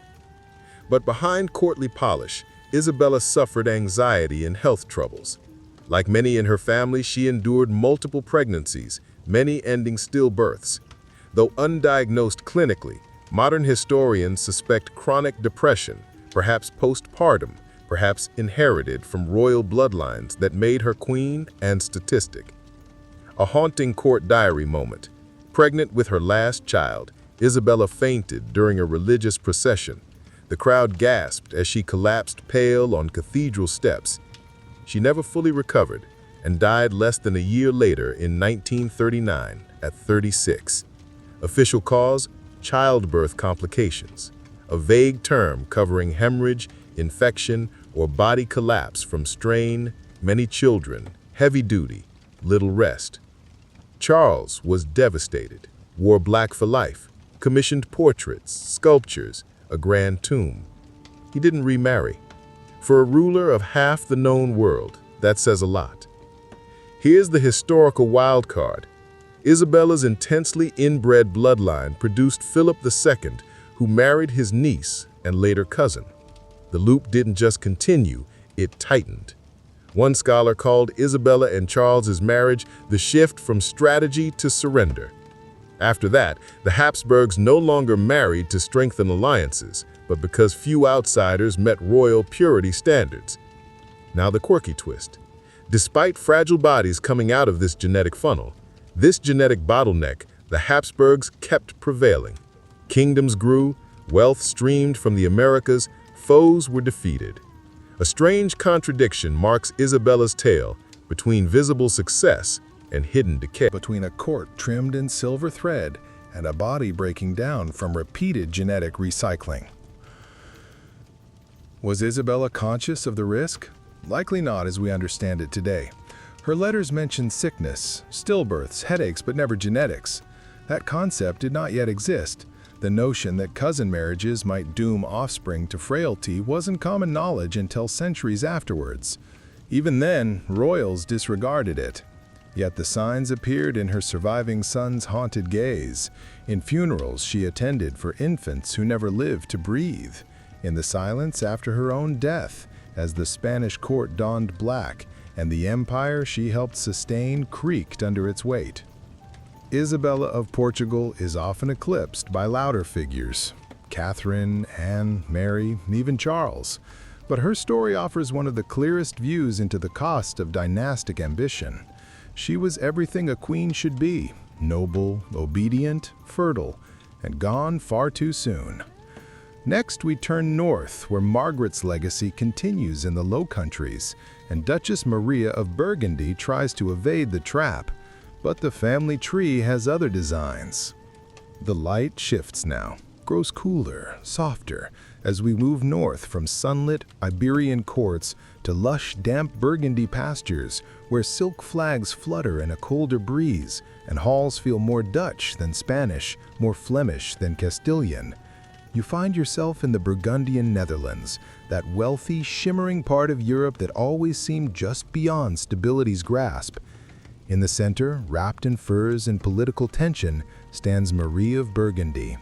B: But behind courtly polish, Isabella suffered anxiety and health troubles. Like many in her family, she endured multiple pregnancies, many ending stillbirths. Though undiagnosed clinically, modern historians suspect chronic depression, perhaps postpartum, perhaps inherited from royal bloodlines that made her queen and statistic. A haunting court diary moment. Pregnant with her last child, Isabella fainted during a religious procession. The crowd gasped as she collapsed pale on cathedral steps. She never fully recovered and died less than a year later in 1939 at 36. Official cause: childbirth complications, a vague term covering hemorrhage, infection, or body collapse from strain, many children, heavy duty, little rest. Charles was devastated, wore black for life, commissioned portraits, sculptures, a grand tomb. He didn't remarry. For a ruler of half the known world, that says a lot. Here's the historical wild card. Isabella's intensely inbred bloodline produced Philip II, who married his niece and later cousin. The loop didn't just continue, it tightened. One scholar called Isabella and Charles's marriage the shift from strategy to surrender. After that, the Habsburgs no longer married to strengthen alliances, but because few outsiders met royal purity standards. Now the quirky twist. Despite fragile bodies coming out of this genetic funnel, this genetic bottleneck, the Habsburgs kept prevailing. Kingdoms grew, wealth streamed from the Americas, foes were defeated. A strange contradiction marks Isabella's tale between visible success and hidden decay.
A: Between a court trimmed in silver thread and a body breaking down from repeated genetic recycling. Was Isabella conscious of the risk? Likely not as we understand it today. Her letters mention sickness, stillbirths, headaches, but never genetics. That concept did not yet exist. The notion that cousin marriages might doom offspring to frailty wasn't common knowledge until centuries afterwards. Even then, royals disregarded it. Yet the signs appeared in her surviving son's haunted gaze, in funerals she attended for infants who never lived to breathe, in the silence after her own death, as the Spanish court donned black and the empire she helped sustain creaked under its weight. Isabella of Portugal is often eclipsed by louder figures, Catherine, Anne, Mary, even Charles. But her story offers one of the clearest views into the cost of dynastic ambition. She was everything a queen should be, noble, obedient, fertile, and gone far too soon. Next, we turn north, where Margaret's legacy continues in the Low Countries, and Duchess Maria of Burgundy tries to evade the trap. But the family tree has other designs. The light shifts now, grows cooler, softer, as we move north from sunlit Iberian courts to lush, damp Burgundy pastures where silk flags flutter in a colder breeze and halls feel more Dutch than Spanish, more Flemish than Castilian. You find yourself in the Burgundian Netherlands, that wealthy, shimmering part of Europe that always seemed just beyond stability's grasp. In the center, wrapped in furs and political tension, stands Marie of Burgundy.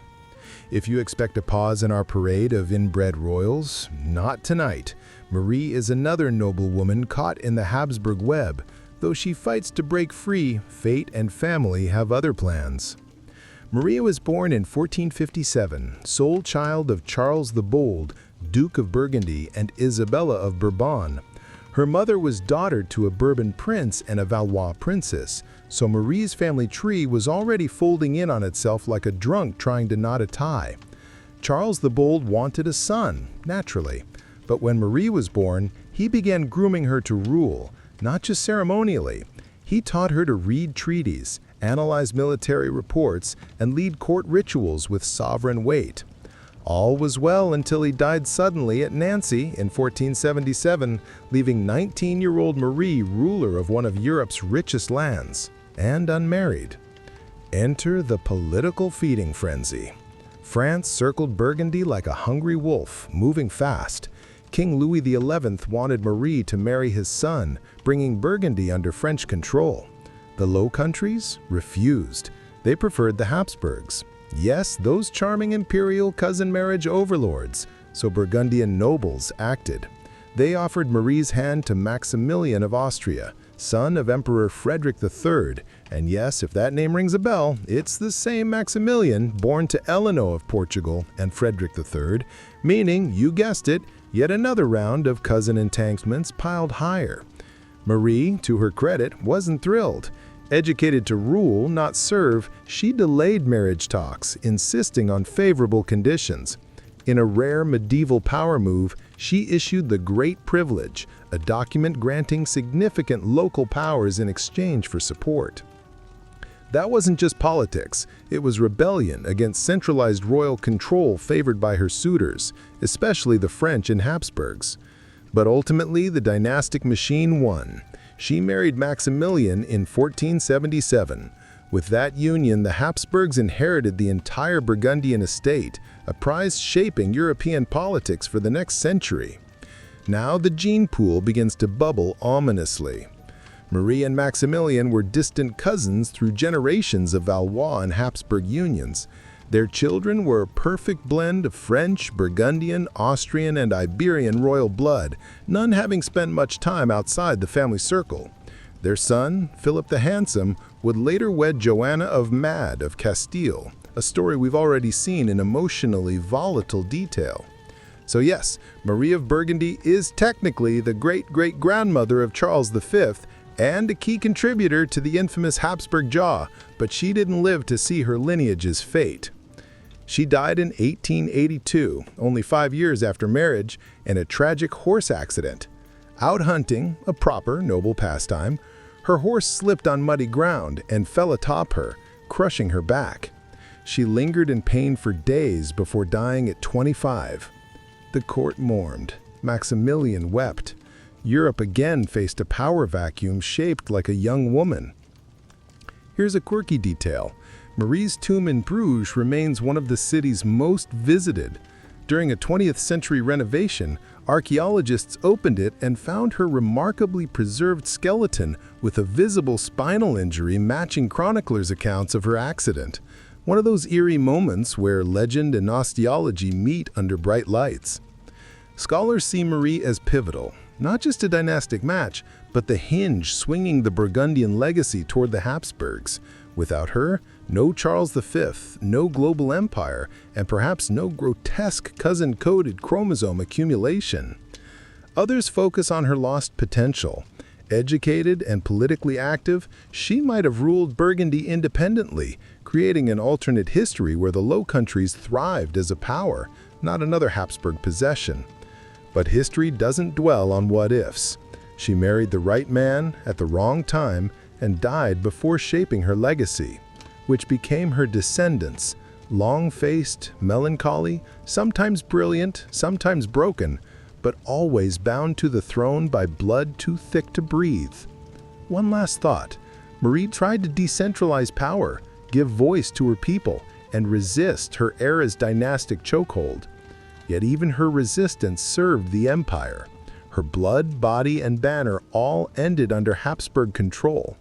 A: If you expect a pause in our parade of inbred royals, not tonight. Marie is another noblewoman caught in the Habsburg web. Though she fights to break free, fate and family have other plans. Maria was born in 1457, sole child of Charles the Bold, Duke of Burgundy, and Isabella of Bourbon. Her mother was daughter to a Bourbon prince and a Valois princess, so Marie's family tree was already folding in on itself like a drunk trying to knot a tie. Charles the Bold wanted a son, naturally, but when Marie was born, he began grooming her to rule, not just ceremonially. He taught her to read treaties, analyze military reports, and lead court rituals with sovereign weight. All was well until he died suddenly at Nancy in 1477, leaving 19-year-old Marie ruler of one of Europe's richest lands, and unmarried. Enter the political feeding frenzy. France circled Burgundy like a hungry wolf, moving fast. King Louis XI wanted Marie to marry his son, bringing Burgundy under French control. The Low Countries refused. They preferred the Habsburgs. Yes, those charming imperial cousin marriage overlords, so Burgundian nobles acted. They offered Marie's hand to Maximilian of Austria,
B: son of Emperor Frederick III. And yes, if that name rings a bell, it's the same Maximilian, born to Eleanor of Portugal and Frederick III, meaning, you guessed it, yet another round of cousin entanglements piled higher. Marie, to her credit, wasn't thrilled. Educated to rule, not serve, she delayed marriage talks, insisting on favorable conditions. In a rare medieval power move, she issued the Great Privilege, a document granting significant local powers in exchange for support. That wasn't just politics, it was rebellion against centralized royal control favored by her suitors, especially the French and Habsburgs. But ultimately, the dynastic machine won. She married Maximilian in 1477. With that union, the Habsburgs inherited the entire Burgundian estate, a prize shaping European politics for the next century. Now the gene pool begins to bubble ominously. Marie and Maximilian were distant cousins through generations of Valois and Habsburg unions. Their children were a perfect blend of French, Burgundian, Austrian, and Iberian royal blood, none having spent much time outside the family circle. Their son, Philip the Handsome, would later wed Joanna of Mad of Castile, a story we've already seen in emotionally volatile detail. So yes, Marie of Burgundy is technically the great-great-grandmother of Charles V and a key contributor to the infamous Habsburg jaw, but she didn't live to see her lineage's fate. She died in 1882, only 5 years after marriage, in a tragic horse accident. Out hunting, a proper, noble pastime, her horse slipped on muddy ground and fell atop her, crushing her back. She lingered in pain for days before dying at 25. The court mourned. Maximilian wept. Europe again faced a power vacuum shaped like a young woman. Here's a quirky detail. Marie's tomb in Bruges remains one of the city's most visited. During a 20th century renovation, archaeologists opened it and found her remarkably preserved skeleton with a visible spinal injury matching chroniclers' accounts of her accident. One of those eerie moments where legend and osteology meet under bright lights. Scholars see Marie as pivotal, not just a dynastic match, but the hinge swinging the Burgundian legacy toward the Habsburgs. Without her, no Charles V, no global empire, and perhaps no grotesque cousin-coded chromosome accumulation. Others focus on her lost potential. Educated and politically active, she might have ruled Burgundy independently, creating an alternate history where the Low Countries thrived as a power, not another Habsburg possession. But history doesn't dwell on what-ifs. She married the right man at the wrong time and died before shaping her legacy, which became her descendants, long-faced, melancholy, sometimes brilliant, sometimes broken, but always bound to the throne by blood too thick to breathe. One last thought. Marie tried to decentralize power, give voice to her people, and resist her era's dynastic chokehold. Yet even her resistance served the empire. Her blood, body, and banner all ended under Habsburg control.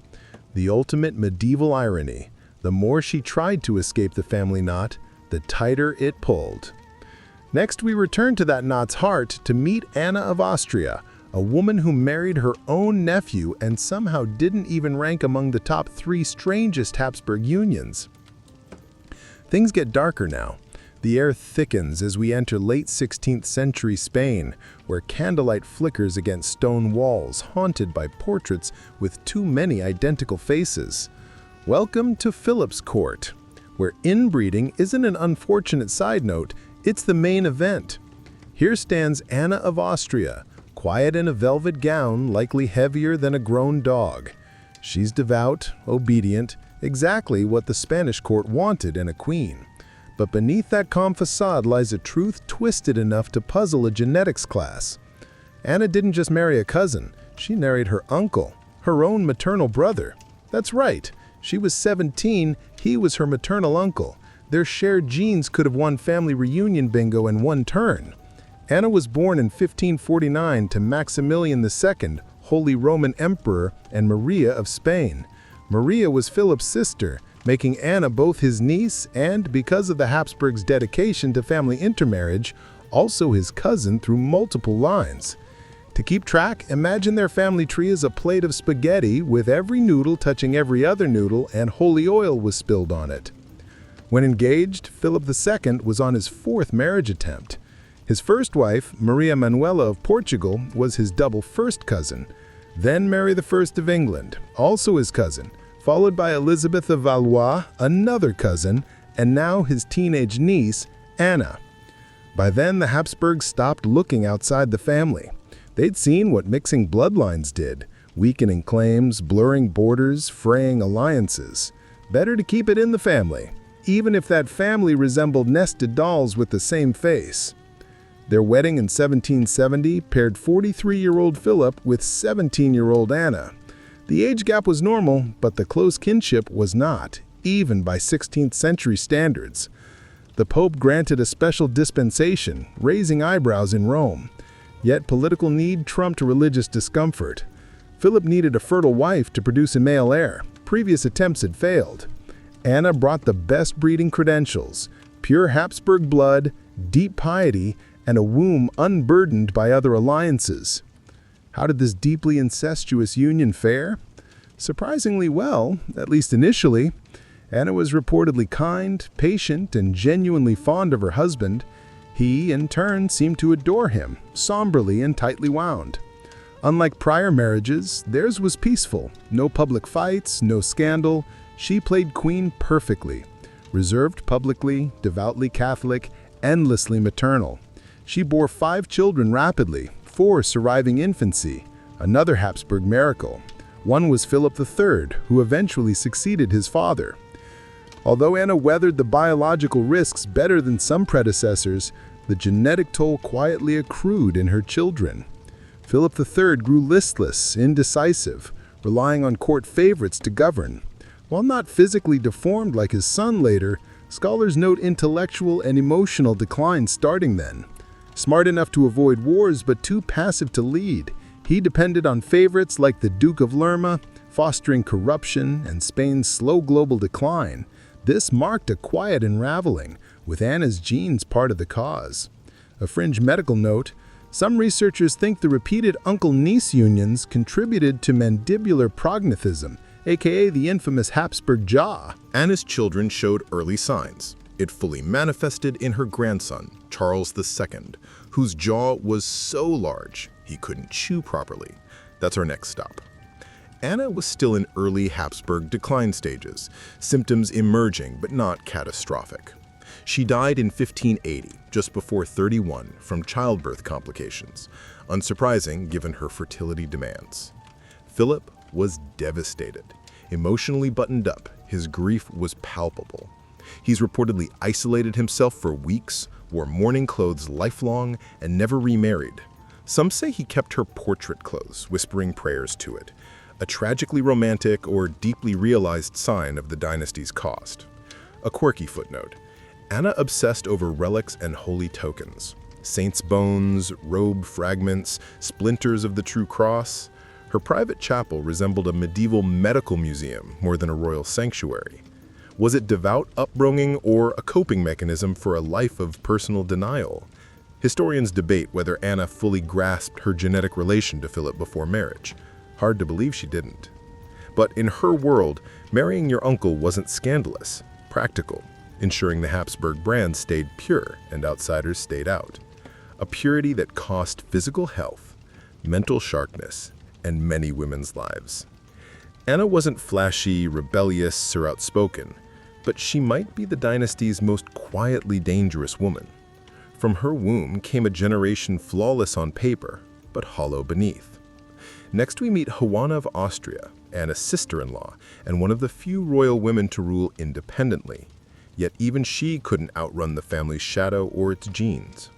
B: The ultimate medieval irony. The more she tried to escape the family knot, the tighter it pulled. Next, we return to that knot's heart to meet Anna of Austria, a woman who married her own nephew and somehow didn't even rank among the top 3 strangest Habsburg unions. Things get darker now. The air thickens as we enter late 16th century Spain, where candlelight flickers against stone walls haunted by portraits with too many identical faces. Welcome to Philip's court, where inbreeding isn't an unfortunate side note, it's the main event. Here stands Anna of Austria, quiet in a velvet gown likely heavier than a grown dog. She's devout, obedient, exactly what the Spanish court wanted in a queen. But beneath that calm facade lies a truth twisted enough to puzzle a genetics class. Anna didn't just marry a cousin, she married her uncle, her own maternal brother. That's right, she was 17, he was her maternal uncle. Their shared genes could have won family reunion bingo in one turn. Anna was born in 1549 to Maximilian II, Holy Roman Emperor, and Maria of Spain. Maria was Philip's sister, making Anna both his niece and, because of the Habsburgs' dedication to family intermarriage, also his cousin through multiple lines. To keep track, imagine their family tree as a plate of spaghetti with every noodle touching every other noodle and holy oil was spilled on it. When engaged, Philip II was on his fourth marriage attempt. His first wife, Maria Manuela of Portugal, was his double first cousin. Then Mary I of England, also his cousin, followed by Elizabeth of Valois, another cousin, and now his teenage niece, Anna. By then, the Habsburgs stopped looking outside the family. They'd seen what mixing bloodlines did, weakening claims, blurring borders, fraying alliances. Better to keep it in the family, even if that family resembled nested dolls with the same face. Their wedding in 1770 paired 43-year-old Philip with 17-year-old Anna. The age gap was normal, but the close kinship was not, even by 16th century standards. The Pope granted a special dispensation, raising eyebrows in Rome. Yet political need trumped religious discomfort. Philip needed a fertile wife to produce a male heir. Previous attempts had failed. Anna brought the best breeding credentials, pure Habsburg blood, deep piety, and a womb unburdened by other alliances. How did this deeply incestuous union fare? Surprisingly well, at least initially. Anna was reportedly kind, patient, and genuinely fond of her husband. He, in turn, seemed to adore him, somberly and tightly wound. Unlike prior marriages, theirs was peaceful. No public fights, no scandal. She played queen perfectly. Reserved publicly, devoutly Catholic, endlessly maternal. She bore 5 children rapidly, 4 surviving infancy, another Habsburg miracle. One was Philip III, who eventually succeeded his father. Although Anna weathered the biological risks better than some predecessors, the genetic toll quietly accrued in her children. Philip III grew listless, indecisive, relying on court favorites to govern. While not physically deformed like his son later, scholars note intellectual and emotional decline starting then. Smart enough to avoid wars but too passive to lead, he depended on favorites like the Duke of Lerma, fostering corruption and Spain's slow global decline. This marked a quiet unraveling, with Anna's genes part of the cause. A fringe medical note, some researchers think the repeated uncle-niece unions contributed to mandibular prognathism, aka the infamous Habsburg jaw.
A: Anna's children showed early signs. It fully manifested in her grandson, Charles II, whose jaw was so large he couldn't chew properly. That's our next stop. Anna was still in early Habsburg decline stages, symptoms emerging but not catastrophic. She died in 1580, just before 31, from childbirth complications, unsurprising given her fertility demands. Philip was devastated. Emotionally buttoned up, his grief was palpable. He's reportedly isolated himself for weeks, wore mourning clothes lifelong, and never remarried. Some say he kept her portrait close, whispering prayers to it, a tragically romantic or deeply realized sign of the dynasty's cost. A quirky footnote: Anna obsessed over relics and holy tokens. Saints' bones, robe fragments, splinters of the true cross. Her private chapel resembled a medieval medical museum more than a royal sanctuary. Was it devout upbringing or a coping mechanism for a life of personal denial? Historians debate whether Anna fully grasped her genetic relation to Philip before marriage. Hard to believe she didn't. But in her world, marrying your uncle wasn't scandalous, practical, ensuring the Habsburg brand stayed pure and outsiders stayed out. A purity that cost physical health, mental sharpness, and many women's lives. Anna wasn't flashy, rebellious, or outspoken, but she might be the dynasty's most quietly dangerous woman. From her womb came a generation flawless on paper, but hollow beneath. Next we meet Juana of Austria, Anna's sister-in-law, and one of the few royal women to rule independently. Yet even she couldn't outrun the family's shadow or its genes.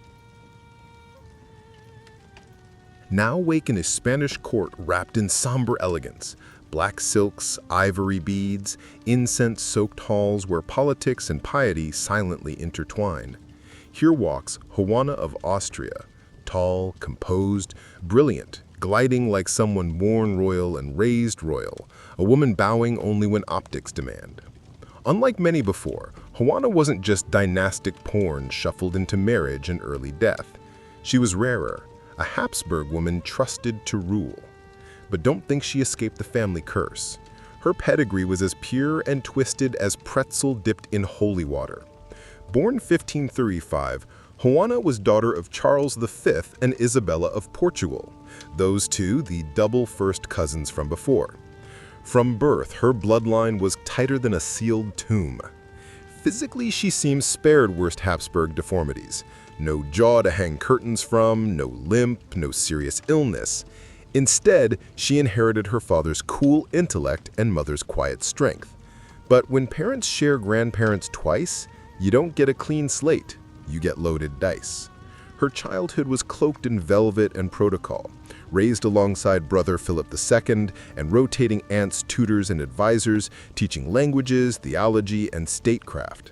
A: Now wake in a Spanish court wrapped in somber elegance, black silks, ivory beads, incense-soaked halls where politics and piety silently intertwine. Here walks Juana of Austria, tall, composed, brilliant, gliding like someone born royal and raised royal, a woman bowing only when optics demand. Unlike many before, Juana wasn't just dynastic porn shuffled into marriage and early death. She was rarer,
B: a Habsburg woman trusted to rule. But don't think she escaped the family curse. Her pedigree was as pure and twisted as pretzel dipped in holy water. Born 1535, Juana was daughter of Charles V and Isabella of Portugal, those two the double first cousins from before. From birth, her bloodline was tighter than a sealed tomb. Physically, she seems spared worst Habsburg deformities. No jaw to hang curtains from, no limp, no serious illness. Instead, she inherited her father's cool intellect and mother's quiet strength. But when parents share grandparents twice, you don't get a clean slate, you get loaded dice. Her childhood was cloaked in velvet and protocol, raised alongside brother Philip II and rotating aunts, tutors, and advisors, teaching languages, theology, and statecraft.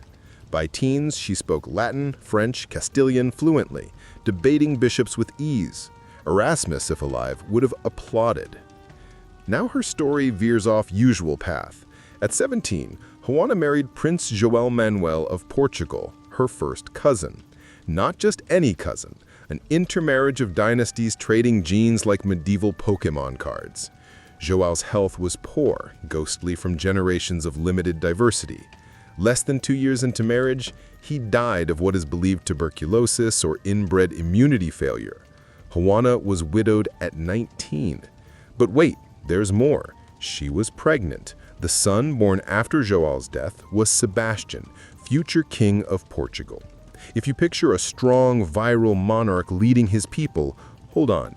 B: By teens, she spoke Latin, French, Castilian fluently, debating bishops with ease. Erasmus, if alive, would have applauded. Now her story veers off usual path. At 17, Juana married Prince João Manuel of Portugal, her first cousin. Not just any cousin, an intermarriage of dynasties trading genes like medieval Pokemon cards. João's health was poor, ghostly from generations of limited diversity. Less than 2 years into marriage, he died of what is believed tuberculosis or inbred immunity failure. Juana was widowed at 19. But wait, there's more. She was pregnant. The son born after João's death was Sebastian, future king of Portugal. If you picture a strong, virile monarch leading his people, hold on.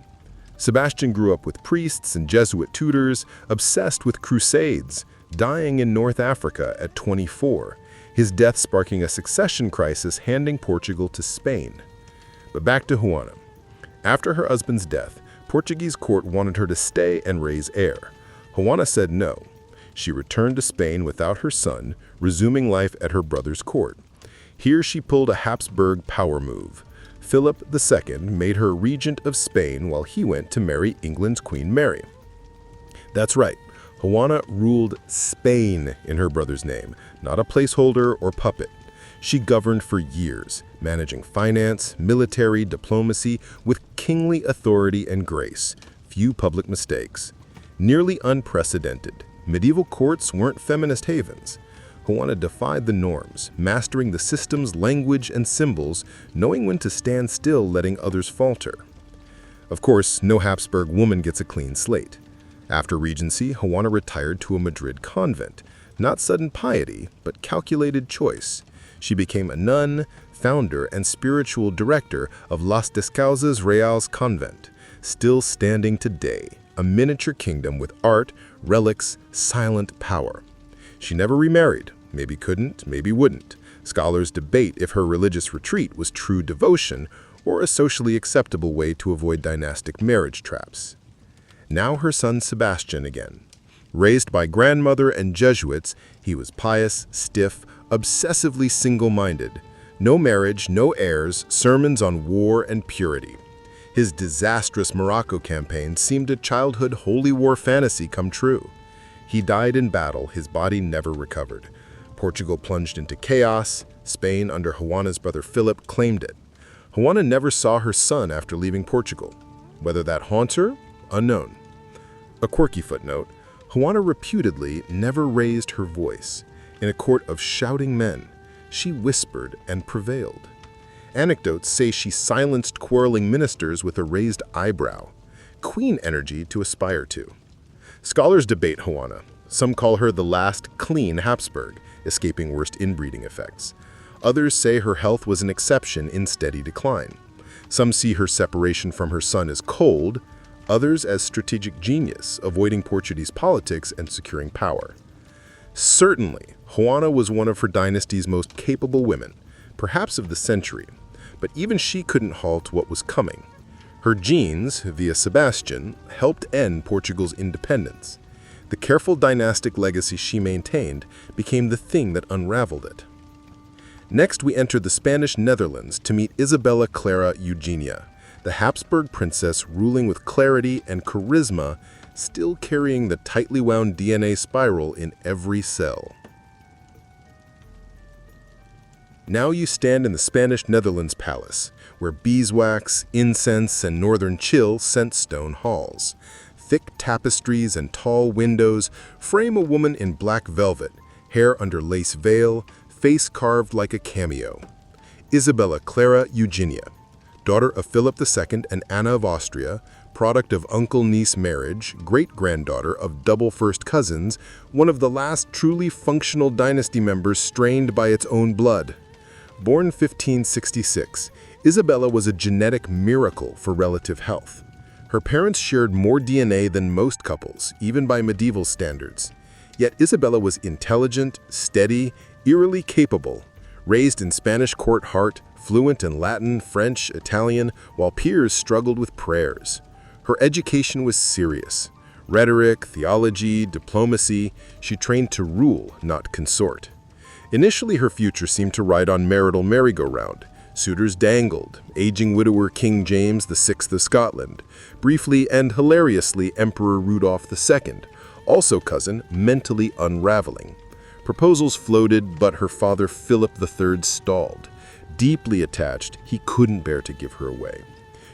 B: Sebastian grew up with priests and Jesuit tutors, obsessed with crusades, dying in North Africa at 24, his death sparking a succession crisis handing Portugal to Spain. But back to Juana. After her husband's death, Portuguese court wanted her to stay and raise heir. Juana said no. She returned to Spain without her son, resuming life at her brother's court. Here she pulled a Habsburg power move. Philip II made her regent of Spain while he went to marry England's Queen Mary. That's right, Juana ruled Spain in her brother's name, not a placeholder or puppet. She governed for years, managing finance, military, diplomacy with kingly authority and grace. Few public mistakes. Nearly unprecedented. Medieval courts weren't feminist havens. Juana defied the norms, mastering the system's language and symbols, knowing when to stand still, letting others falter. Of course, no Habsburg woman gets a clean slate. After Regency, Juana retired to a Madrid convent. Not sudden piety, but calculated choice. She became a nun, founder, and spiritual director of Las Descausas Reales Convent, still standing today, a miniature kingdom with art, relics, silent power. She never remarried. Maybe couldn't, maybe wouldn't. Scholars debate if her religious retreat was true devotion or a socially acceptable way to avoid dynastic marriage traps. Now her son Sebastian again. Raised by grandmother and Jesuits, he was pious, stiff, obsessively single-minded. No marriage, no heirs, sermons on war and purity. His disastrous Morocco campaign seemed a childhood holy war fantasy come true. He died in battle, his body never recovered. Portugal plunged into chaos. Spain, under Juana's brother Philip, claimed it. Juana never saw her son after leaving Portugal. Whether that haunts her? Unknown. A quirky footnote, Juana reputedly never raised her voice. In a court of shouting men, she whispered and prevailed. Anecdotes say she silenced quarreling ministers with a raised eyebrow. Queen energy to aspire to. Scholars debate Juana. Some call her the last clean Habsburg, escaping worst inbreeding effects. Others say her health was an exception in steady decline. Some see her separation from her son as cold, others as strategic genius, avoiding Portuguese politics and securing power. Certainly, Juana was one of her dynasty's most capable women, perhaps of the century, but even she couldn't halt what was coming. Her genes, via Sebastian, helped end Portugal's independence. The careful dynastic legacy she maintained became the thing that unraveled it. Next, we enter the Spanish Netherlands to meet Isabella Clara Eugenia, the Habsburg princess ruling with clarity and charisma, still carrying the tightly wound DNA spiral in every cell. Now you stand in the Spanish Netherlands palace, where beeswax, incense, and northern chill scent stone halls. Thick tapestries and tall windows frame a woman in black velvet, hair under lace veil, face carved like a cameo. Isabella Clara Eugenia, daughter of Philip II and Anna of Austria, product of uncle-niece marriage, great-granddaughter of double first cousins, one of the last truly functional dynasty members strained by its own blood. Born 1566, Isabella was a genetic miracle for relative health. Her parents shared more DNA than most couples, even by medieval standards. Yet Isabella was intelligent, steady, eerily capable. Raised in Spanish court heart, fluent in Latin, French, Italian, while peers struggled with prayers. Her education was serious. Rhetoric, theology, diplomacy, she trained to rule, not consort. Initially, her future seemed to ride on marital merry-go-round. Suitors dangled, aging widower King James VI of Scotland, briefly and hilariously Emperor Rudolph II, also cousin, mentally unraveling. Proposals floated, but her father Philip III stalled. Deeply attached, he couldn't bear to give her away.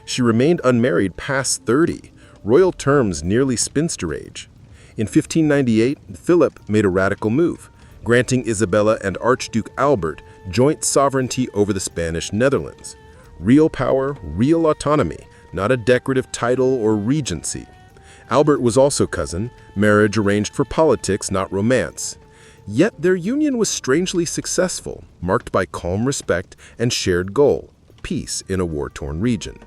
B: She remained unmarried past 30, royal terms nearly spinster age. In 1598, Philip made a radical move, granting Isabella and Archduke Albert joint sovereignty over the Spanish Netherlands. Real power, real autonomy, not a decorative title or regency. Albert was also cousin, marriage arranged for politics, not romance. Yet their union was strangely successful, marked by calm respect and shared goal, peace in a war-torn region.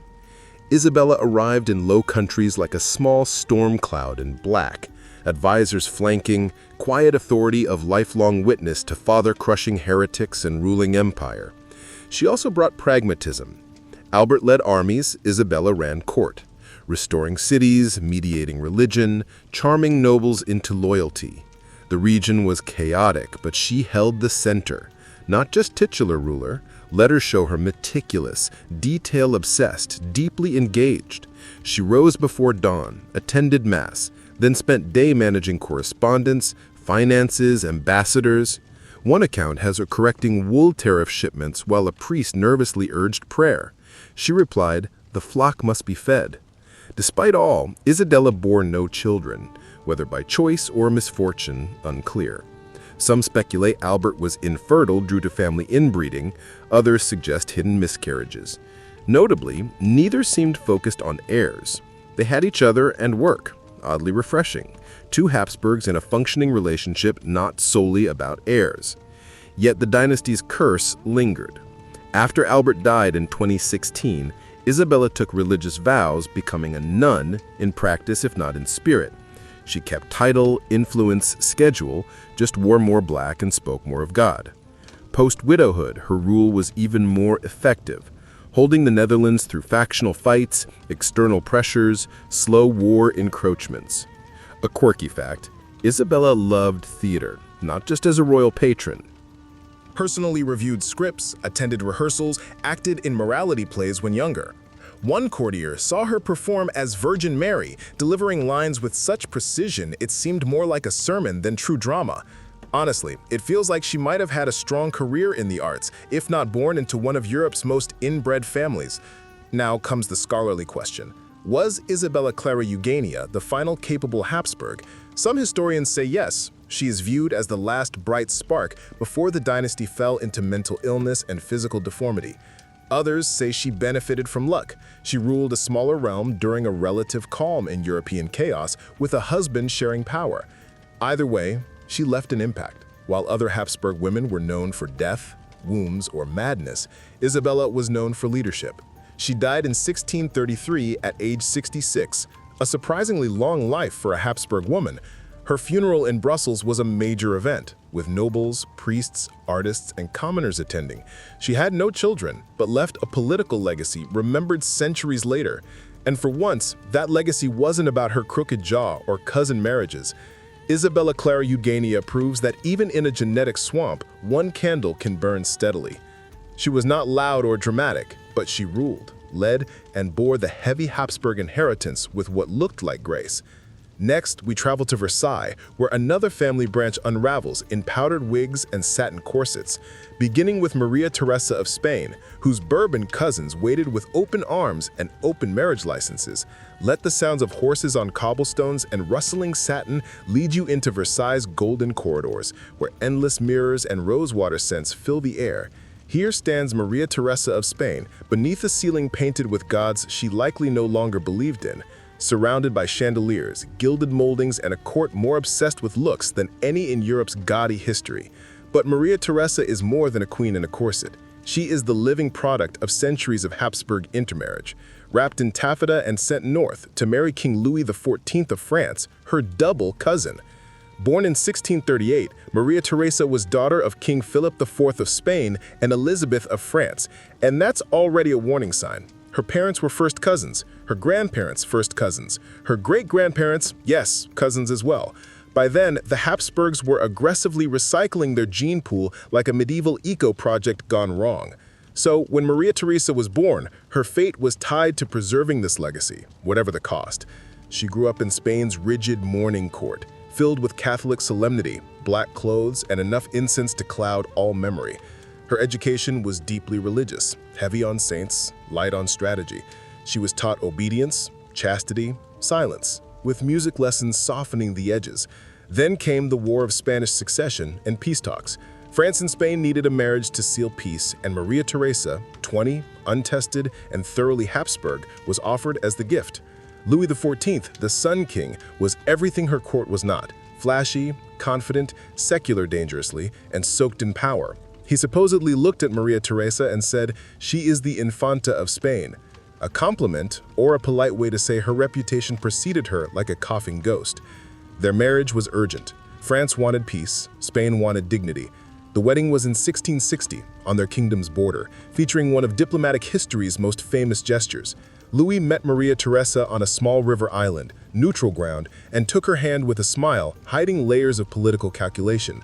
B: Isabella arrived in Low Countries like a small storm cloud in black, advisors flanking, quiet authority of lifelong witness to father-crushing heretics and ruling empire. She also brought pragmatism. Albert led armies, Isabella ran court, restoring cities, mediating religion, charming nobles into loyalty. The region was chaotic, but she held the center. Not just titular ruler, letters show her meticulous, detail-obsessed, deeply engaged. She rose before dawn, attended mass, then spent day managing correspondence, finances, ambassadors. One account has her correcting wool tariff shipments while a priest nervously urged prayer. She replied, "The flock must be fed." Despite all, Isabella bore no children, whether by choice or misfortune, unclear. Some speculate Albert was infertile due to family inbreeding, others suggest hidden miscarriages. Notably, neither seemed focused on heirs. They had each other and work, oddly refreshing. Two Habsburgs in a functioning relationship not solely about heirs. Yet the dynasty's curse lingered. After Albert died in 2016, Isabella took religious vows, becoming a nun, in practice if not in spirit. She kept title, influence, schedule, just wore more black and spoke more of God. Post-widowhood, her rule was even more effective, holding the Netherlands through factional fights, external pressures, slow war encroachments. A quirky fact, Isabella loved theater, not just as a royal patron.
A: Personally reviewed scripts, attended rehearsals, acted in morality plays when younger. One courtier saw her perform as Virgin Mary, delivering lines with such precision it seemed more like a sermon than true drama. Honestly, it feels like she might have had a strong career in the arts, if not born into one of Europe's most inbred families. Now comes the scholarly question. Was Isabella Clara Eugenia the final capable Habsburg? Some historians say yes. She is viewed as the last bright spark before the dynasty fell into mental illness and physical deformity. Others say she benefited from luck. She ruled a smaller realm during a relative calm in European chaos, with a husband sharing power. Either way, she left an impact. While other Habsburg women were known for death, wounds, or madness, Isabella was known for leadership. She died in 1633 at age 66, a surprisingly long life for a Habsburg woman. Her funeral in Brussels was a major event, with nobles, priests, artists, and commoners attending. She had no children, but left a political legacy remembered centuries later. And for once, that legacy wasn't about her crooked jaw or cousin marriages. Isabella Clara Eugenia proves that even in a genetic swamp, one candle can burn steadily. She was not loud or dramatic, but she ruled, led, and bore the heavy Habsburg inheritance with what looked like grace. Next, we travel to Versailles, where another family branch unravels in powdered wigs and satin corsets, beginning with Maria Theresa of Spain, whose Bourbon cousins waited with open arms and open marriage licenses. Let the sounds of horses on cobblestones and rustling satin lead you into Versailles' golden corridors, where endless mirrors and rosewater scents fill the air. Here stands Maria Theresa of Spain, beneath a ceiling painted with gods she likely no longer believed in. Surrounded by chandeliers, gilded moldings, and a court more obsessed with looks than any in Europe's gaudy history. But Maria Theresa is more than a queen in a corset. She is the living product of centuries of Habsburg intermarriage. Wrapped in taffeta and sent north to marry King Louis XIV of France, her double cousin. Born in 1638, Maria Theresa was daughter of King Philip IV of Spain and Elizabeth of France, and that's already a warning sign. Her parents were first cousins, her grandparents first cousins, her great-grandparents, yes, cousins as well. By then, the Habsburgs were aggressively recycling their gene pool like a medieval eco-project gone wrong. So, when Maria Theresa was born, her fate was tied to preserving this legacy, whatever the cost. She grew up in Spain's rigid mourning court, filled with Catholic solemnity, black clothes, and enough incense to cloud all memory. Her education was deeply religious, heavy on saints, light on strategy. She was taught obedience, chastity, silence, with music lessons softening the edges. Then came the War of Spanish Succession and peace talks. France and Spain needed a marriage to seal peace, and Maria Theresa, 20, untested, and thoroughly Habsburg, was offered as the gift. Louis XIV, the Sun King, was everything her court was not: flashy, confident, secular dangerously, and soaked in power. He supposedly looked at Maria Theresa and said, "She is the Infanta of Spain," a compliment or a polite way to say her reputation preceded her like a coughing ghost. Their marriage was urgent. France wanted peace, Spain wanted dignity. The wedding was in 1660, on their kingdom's border, featuring one of diplomatic history's most famous gestures. Louis met Maria Theresa on a small river island, neutral ground, and took her hand with a smile, hiding layers of political calculation.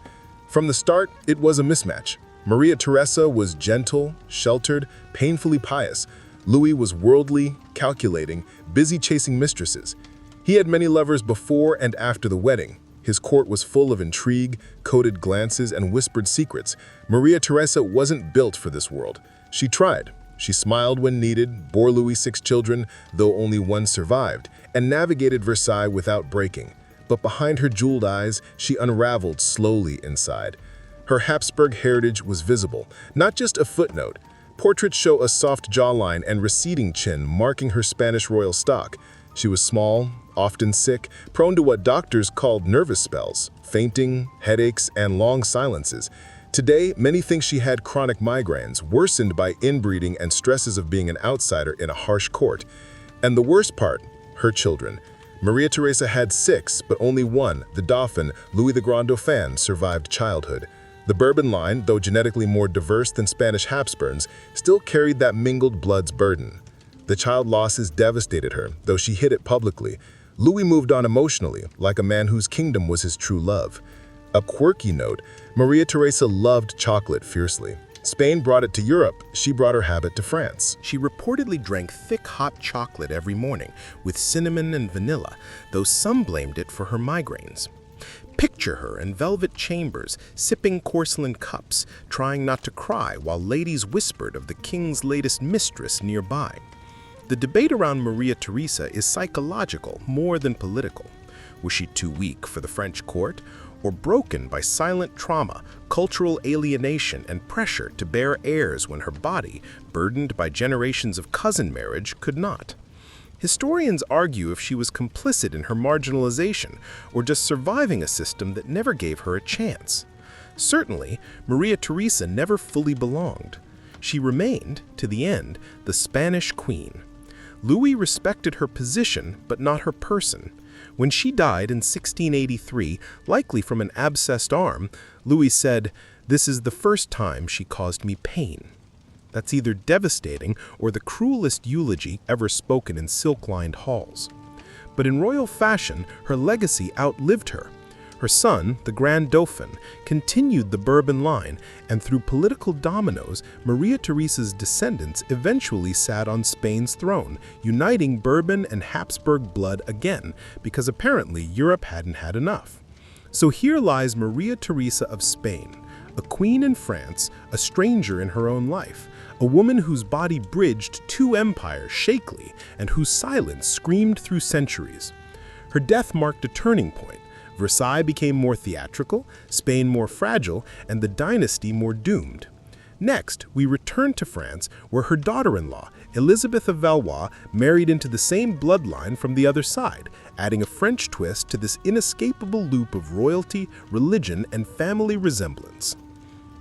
A: From the start, it was a mismatch. Maria Theresa was gentle, sheltered, painfully pious. Louis was worldly, calculating, busy chasing mistresses. He had many lovers before and after the wedding. His court was full of intrigue, coded glances, and whispered secrets. Maria Theresa wasn't built for this world. She tried. She smiled when needed, bore Louis 6 children, though only one survived, and navigated Versailles without breaking. But behind her jeweled eyes, she unraveled slowly inside. Her Habsburg heritage was visible, not just a footnote. Portraits show a soft jawline and receding chin marking her Spanish royal stock. She was small, often sick, prone to what doctors called nervous spells, fainting, headaches, and long silences. Today, many think she had chronic migraines, worsened by inbreeding and stresses of being an outsider in a harsh court. And the worst part, her children. Maria Theresa had 6, but only one, the Dauphin, Louis the Grand Dauphin, survived childhood. The Bourbon line, though genetically more diverse than Spanish Habsburgs, still carried that mingled blood's burden. The child losses devastated her, though she hid it publicly. Louis moved on emotionally, like a man whose kingdom was his true love. A quirky note, Maria Theresa loved chocolate fiercely. Spain brought it to Europe, she brought her habit to France.
C: She reportedly drank thick hot chocolate every morning, with cinnamon and vanilla, though some blamed it for her migraines. Picture her in velvet chambers, sipping porcelain cups, trying not to cry while ladies whispered of the king's latest mistress nearby. The debate around Maria Theresa is psychological more than political. Was she too weak for the French court, or broken by silent trauma, cultural alienation, and pressure to bear heirs when her body, burdened by generations of cousin marriage, could not? Historians argue if she was complicit in her marginalization or just surviving a system that never gave her a chance. Certainly, Maria Theresa never fully belonged. She remained, to the end, the Spanish queen. Louis respected her position, but not her person. When she died in 1683, likely from an abscessed arm, Louis said, "This is the first time she caused me pain." That's either devastating or the cruelest eulogy ever spoken in silk-lined halls. But in royal fashion, her legacy outlived her. Her son, the Grand Dauphin, continued the Bourbon line, and through political dominoes, Maria Theresa's descendants eventually sat on Spain's throne, uniting Bourbon and Habsburg blood again, because apparently Europe hadn't had enough. So here lies Maria Theresa of Spain, a queen in France, a stranger in her own life, a woman whose body bridged two empires shakily and whose silence screamed through centuries. Her death marked a turning point. Versailles became more theatrical, Spain more fragile, and the dynasty more doomed. Next, we return to France, where her daughter-in-law, Elizabeth of Valois, married into the same bloodline from the other side, adding a French twist to this inescapable loop of royalty, religion, and family resemblance.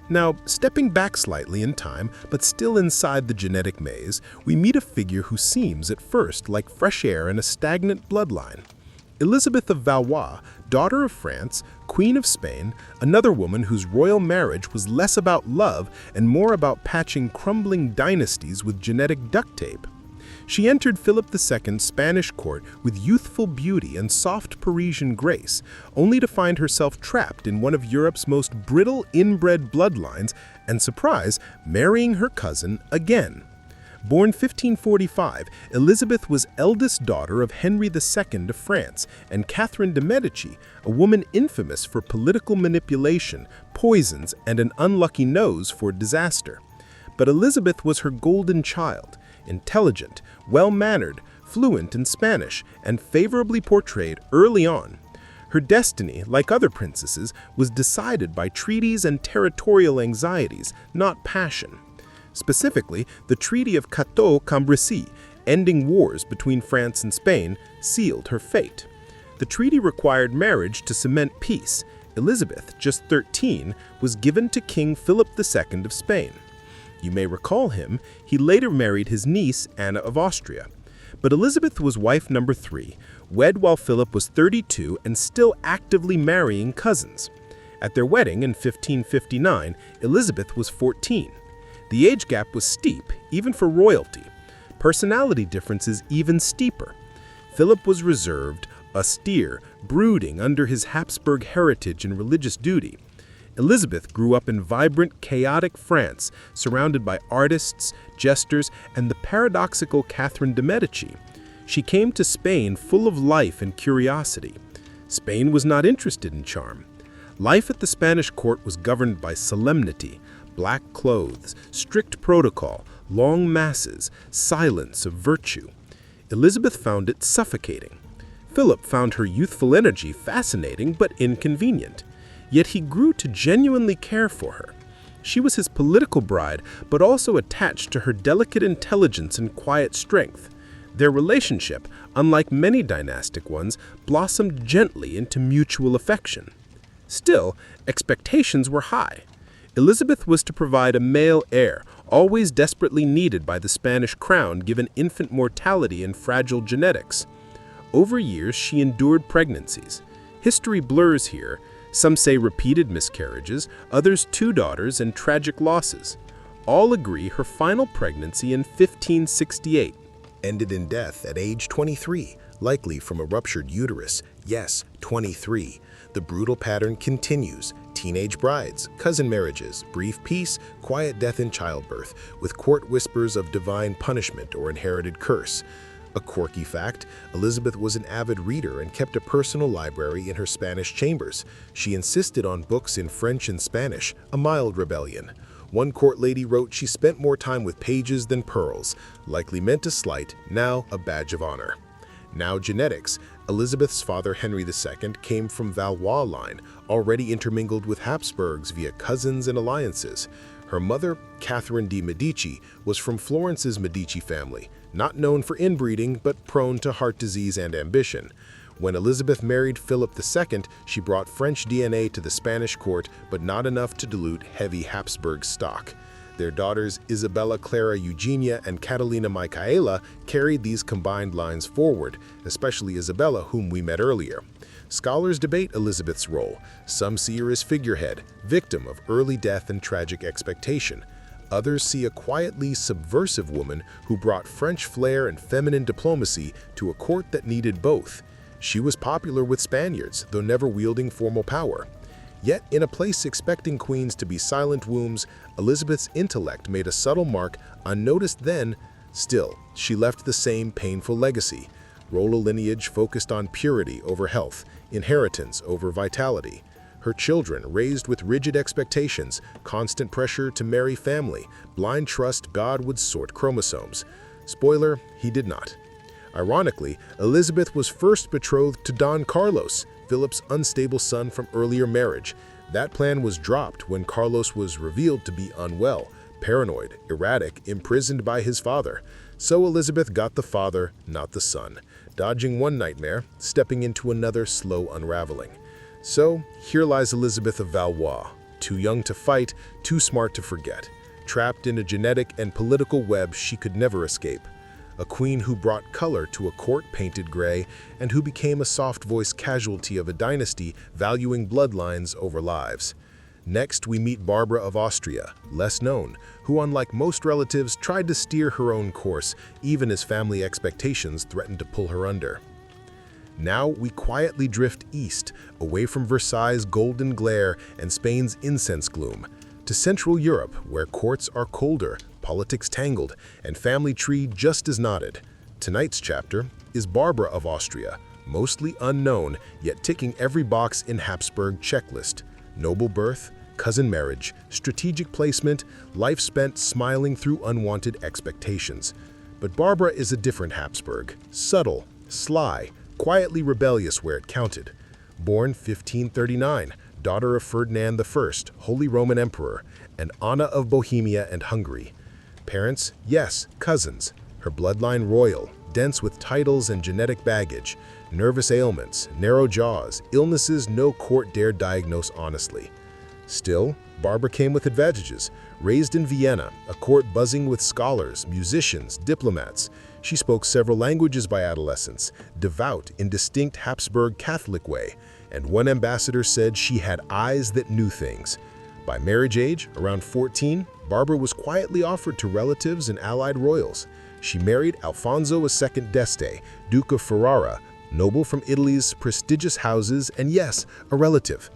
C: Now, stepping back slightly in time, but still inside the genetic maze, we meet a figure who seems at first like fresh air in a stagnant bloodline. Elizabeth of Valois, daughter of France, Queen of Spain, another woman whose royal marriage was less about love and more about patching crumbling dynasties with genetic duct tape. She entered Philip II's Spanish court with youthful beauty and soft Parisian grace, only to find herself trapped in one of Europe's most brittle inbred bloodlines and, surprise, marrying her cousin again. Born 1545, Elizabeth was eldest daughter of Henry II of France and Catherine de' Medici, a woman infamous for political manipulation, poisons, and an unlucky nose for disaster. But Elizabeth was her golden child, intelligent, well-mannered, fluent in Spanish, and favorably portrayed early on. Her destiny, like other princesses, was decided by treaties and territorial anxieties, not passion. Specifically, the Treaty of Cateau-Cambrésis, ending wars between France and Spain, sealed her fate. The treaty required marriage to cement peace. Elizabeth, just 13, was given to King Philip II of Spain. You may recall him, he later married his niece, Anna of Austria. But Elizabeth was wife number 3, wed while Philip was 32 and still actively marrying cousins. At their wedding in 1559, Elizabeth was 14. The age gap was steep, even for royalty. Personality differences even steeper. Philip was reserved, austere, brooding under his Habsburg heritage and religious duty. Elizabeth grew up in vibrant, chaotic France, surrounded by artists, jesters, and the paradoxical Catherine de' Medici. She came to Spain full of life and curiosity. Spain was not interested in charm. Life at the Spanish court was governed by solemnity, black clothes, strict protocol, long masses, silence of virtue. Elizabeth found it suffocating. Philip found her youthful energy fascinating but inconvenient. Yet he grew to genuinely care for her. She was his political bride, but also attached to her delicate intelligence and quiet strength. Their relationship, unlike many dynastic ones, blossomed gently into mutual affection. Still, expectations were high. Elizabeth was to provide a male heir, always desperately needed by the Spanish crown given infant mortality and fragile genetics. Over years, she endured pregnancies. History blurs here. Some say repeated miscarriages, others 2 daughters and tragic losses. All agree her final pregnancy in 1568
B: ended in death at age 23, likely from a ruptured uterus. Yes, 23. The brutal pattern continues. Teenage brides, cousin marriages, brief peace, quiet death in childbirth, with court whispers of divine punishment or inherited curse. A quirky fact, Elizabeth was an avid reader and kept a personal library in her Spanish chambers. She insisted on books in French and Spanish, a mild rebellion. One court lady wrote she spent more time with pages than pearls, likely meant a slight, now a badge of honor. Now genetics. Elizabeth's father Henry II came from Valois line, already intermingled with Habsburgs via cousins and alliances. Her mother, Catherine de' Medici, was from Florence's Medici family, not known for inbreeding but prone to heart disease and ambition. When Elizabeth married Philip II, she brought French DNA to the Spanish court, but not enough to dilute heavy Habsburg stock. Their daughters Isabella Clara Eugenia and Catalina Michaela carried these combined lines forward, especially Isabella, whom we met earlier. Scholars debate Elizabeth's role. Some see her as figurehead, victim of early death and tragic expectation. Others see a quietly subversive woman who brought French flair and feminine diplomacy to a court that needed both. She was popular with Spaniards, though never wielding formal power. Yet, in a place expecting queens to be silent wombs, Elizabeth's intellect made a subtle mark, unnoticed then. Still, she left the same painful legacy. Royal lineage focused on purity over health, inheritance over vitality. Her children raised with rigid expectations, constant pressure to marry family, blind trust God would sort chromosomes. Spoiler, he did not. Ironically, Elizabeth was first betrothed to Don Carlos, Philip's unstable son from earlier marriage. That plan was dropped when Carlos was revealed to be unwell, paranoid, erratic, imprisoned by his father. So Elizabeth got the father, not the son, dodging one nightmare, stepping into another slow unraveling. So here lies Elizabeth of Valois, too young to fight, too smart to forget, trapped in a genetic and political web she could never escape. A queen who brought color to a court painted gray and who became a soft-voiced casualty of a dynasty valuing bloodlines over lives. Next, we meet Barbara of Austria, less known, who unlike most relatives tried to steer her own course, even as family expectations threatened to pull her under. Now we quietly drift east, away from Versailles' golden glare and Spain's incense gloom, to Central Europe, where courts are colder, politics tangled, and family tree just as knotted. Tonight's chapter is Barbara of Austria, mostly unknown, yet ticking every box in Habsburg checklist. Noble birth, cousin marriage, strategic placement, life spent smiling through unwanted expectations. But Barbara is a different Habsburg, subtle, sly, quietly rebellious where it counted. Born 1539, daughter of Ferdinand I, Holy Roman Emperor, and Anna of Bohemia and Hungary. Parents, yes, cousins. Her bloodline royal, dense with titles and genetic baggage, nervous ailments, narrow jaws, illnesses no court dared diagnose honestly. Still, Barbara came with advantages. Raised in Vienna, a court buzzing with scholars, musicians, diplomats. She spoke several languages by adolescence, devout in distinct Habsburg Catholic way, and one ambassador said she had eyes that knew things. By marriage age, around 14, Barbara was quietly offered to relatives and allied royals. She married Alfonso II d'Este, Duke of Ferrara, noble from Italy's prestigious houses, and yes, a relative.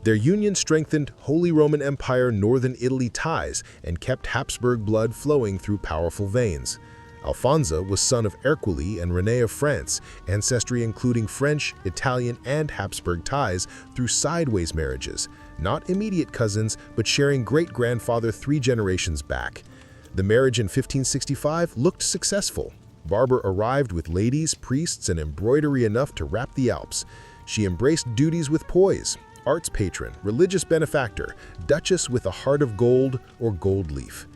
B: Their union strengthened Holy Roman Empire Northern Italy ties and kept Habsburg blood flowing through powerful veins. Alfonso was son of Ercole and Renée of France, ancestry including French, Italian, and Habsburg ties through sideways marriages, not immediate cousins, but sharing great-grandfather 3 generations back. The marriage in 1565 looked successful. Barbara arrived with ladies, priests, and embroidery enough to wrap the Alps. She embraced duties with poise, arts patron, religious benefactor, duchess with a heart of gold or gold leaf.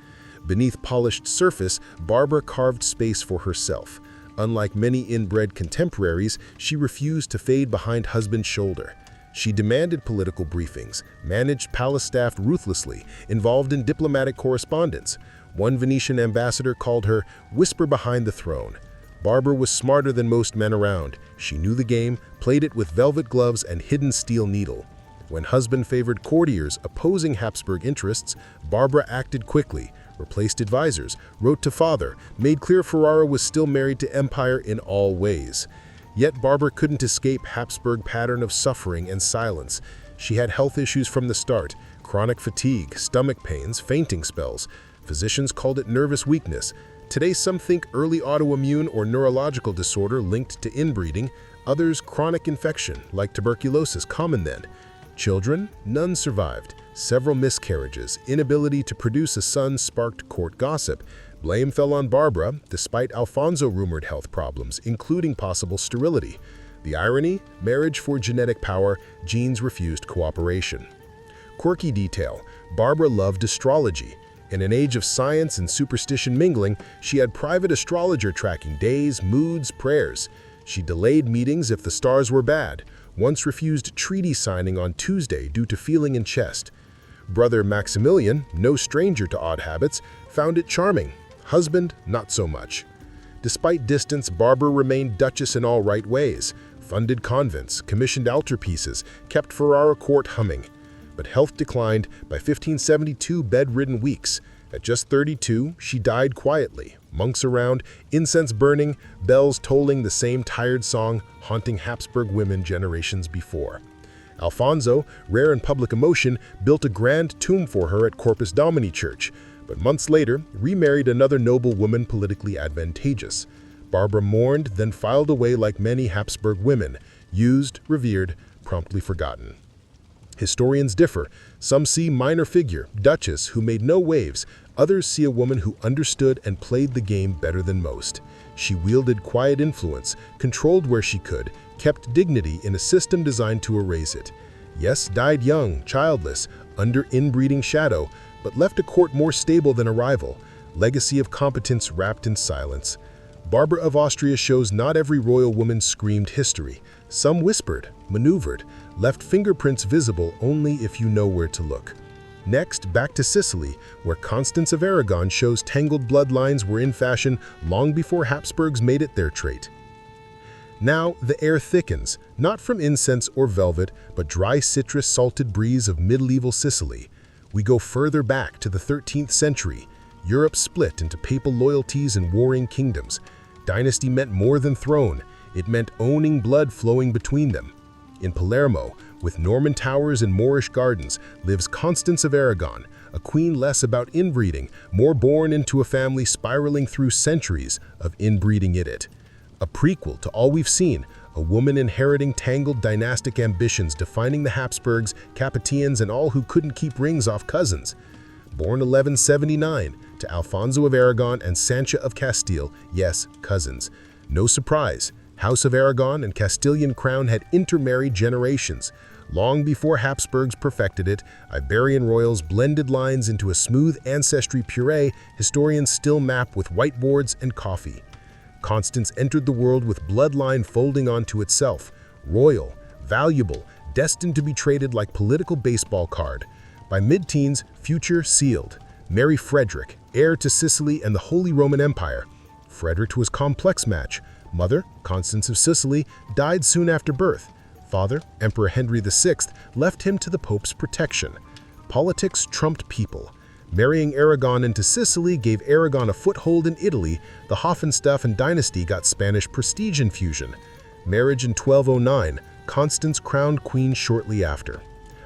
B: Beneath polished surface, Barbara carved space for herself. Unlike many inbred contemporaries, she refused to fade behind husband's shoulder. She demanded political briefings, managed palace staff ruthlessly, involved in diplomatic correspondence. One Venetian ambassador called her "whisper behind the throne." Barbara was smarter than most men around. She knew the game, played it with velvet gloves and hidden steel needle. When husband favored courtiers opposing Habsburg interests, Barbara acted quickly, replaced advisors, wrote to father, made clear Ferrara was still married to empire in all ways. Yet Barbara couldn't escape Habsburg pattern of suffering and silence. She had health issues from the start, chronic fatigue, stomach pains, fainting spells. Physicians called it nervous weakness. Today some think early autoimmune or neurological disorder linked to inbreeding, others chronic infection like tuberculosis common then. Children, none survived. Several miscarriages, inability to produce a son sparked court gossip. Blame fell on Barbara, despite Alfonso rumored health problems, including possible sterility. The irony? Marriage for genetic power, genes refused cooperation. Quirky detail, Barbara loved astrology. In an age of science and superstition mingling, she had private astrologer tracking days, moods, prayers. She delayed meetings if the stars were bad, once refused treaty signing on Tuesday due to feeling in chest. Brother Maximilian, no stranger to odd habits, found it charming. Husband, not so much. Despite distance, Barbara remained duchess in all right ways, funded convents, commissioned altarpieces, kept Ferrara court humming. But health declined by 1572 bedridden weeks. At just 32, she died quietly, Monks around, incense burning, bells tolling the same tired song haunting Habsburg women generations before. Alfonso, rare in public emotion, built a grand tomb for her at Corpus Domini Church, but months later remarried another noble woman politically advantageous. Barbara mourned, then filed away like many Habsburg women, used, revered, promptly forgotten. Historians differ. Some see minor figure, duchess, who made no waves. Others see a woman who understood and played the game better than most. She wielded quiet influence, controlled where she could, kept dignity in a system designed to erase it. Yes, died young, childless, under inbreeding shadow, but left a court more stable than a rival. Legacy of competence wrapped in silence. Barbara of Austria shows not every royal woman screamed history. Some whispered, maneuvered, left fingerprints visible only if you know where to look. Next, back to Sicily, where Constance of Aragon shows tangled bloodlines were in fashion long before Habsburgs made it their trait. Now, the air thickens, not from incense or velvet, but dry citrus salted breeze of medieval Sicily. We go further back to the 13th century. Europe split into papal loyalties and warring kingdoms. Dynasty meant more than throne. It meant owning blood flowing between them. In Palermo, with Norman towers and Moorish gardens, lives Constance of Aragon, a queen less about inbreeding, more born into a family spiraling through centuries of inbreeding it. A prequel to all we've seen, a woman inheriting tangled dynastic ambitions defining the Habsburgs, Capetians, and all who couldn't keep rings off cousins. Born 1179, to Alfonso of Aragon and Sancha of Castile, yes, cousins. No surprise, House of Aragon and Castilian crown had intermarried generations. Long before Habsburgs perfected it, Iberian royals blended lines into a smooth ancestry puree historians still map with whiteboards and coffee. Constance entered the world with bloodline folding onto itself, royal, valuable, destined to be traded like political baseball card. By mid-teens, future sealed. Marry Frederick, heir to Sicily and the Holy Roman Empire. Frederick was complex match. Mother, Constance of Sicily, died soon after birth. Father, Emperor Henry VI, left him to the Pope's protection. Politics trumped people. Marrying Aragon into Sicily gave Aragon a foothold in Italy. The Hohenstaufen dynasty got Spanish prestige infusion. Marriage in 1209, Constance crowned queen shortly after.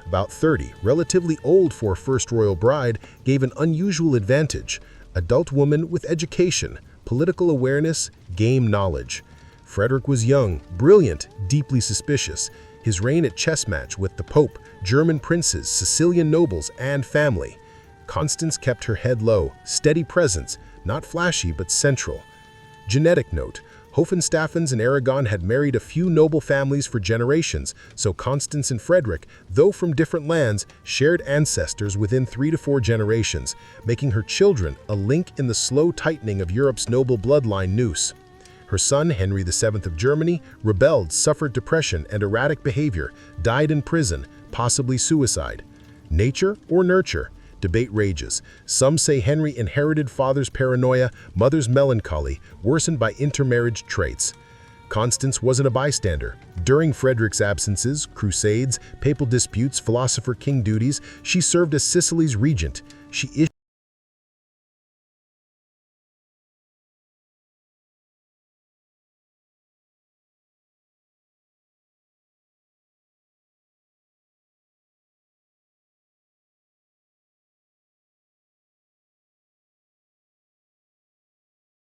B: About 30, relatively old for a first royal bride, gave an unusual advantage. Adult woman with education, political awareness, game knowledge. Frederick was young, brilliant, deeply suspicious. His reign at chess match with the Pope, German princes, Sicilian nobles, and family. Constance kept her head low, steady presence, not flashy but central. Genetic note, Hohenstaufens and Aragon had married a few noble families for generations, so Constance and Frederick, though from different lands, shared ancestors within 3 to 4 generations, making her children a link in the slow tightening of Europe's noble bloodline noose. Her son, Henry VII of Germany, rebelled, suffered depression and erratic behavior, died in prison, possibly suicide. Nature or nurture? Debate rages. Some say Henry inherited father's paranoia, mother's melancholy, worsened by intermarriage traits. Constance wasn't a bystander. During Frederick's absences, crusades, papal disputes, philosopher-king duties, she served as Sicily's regent. She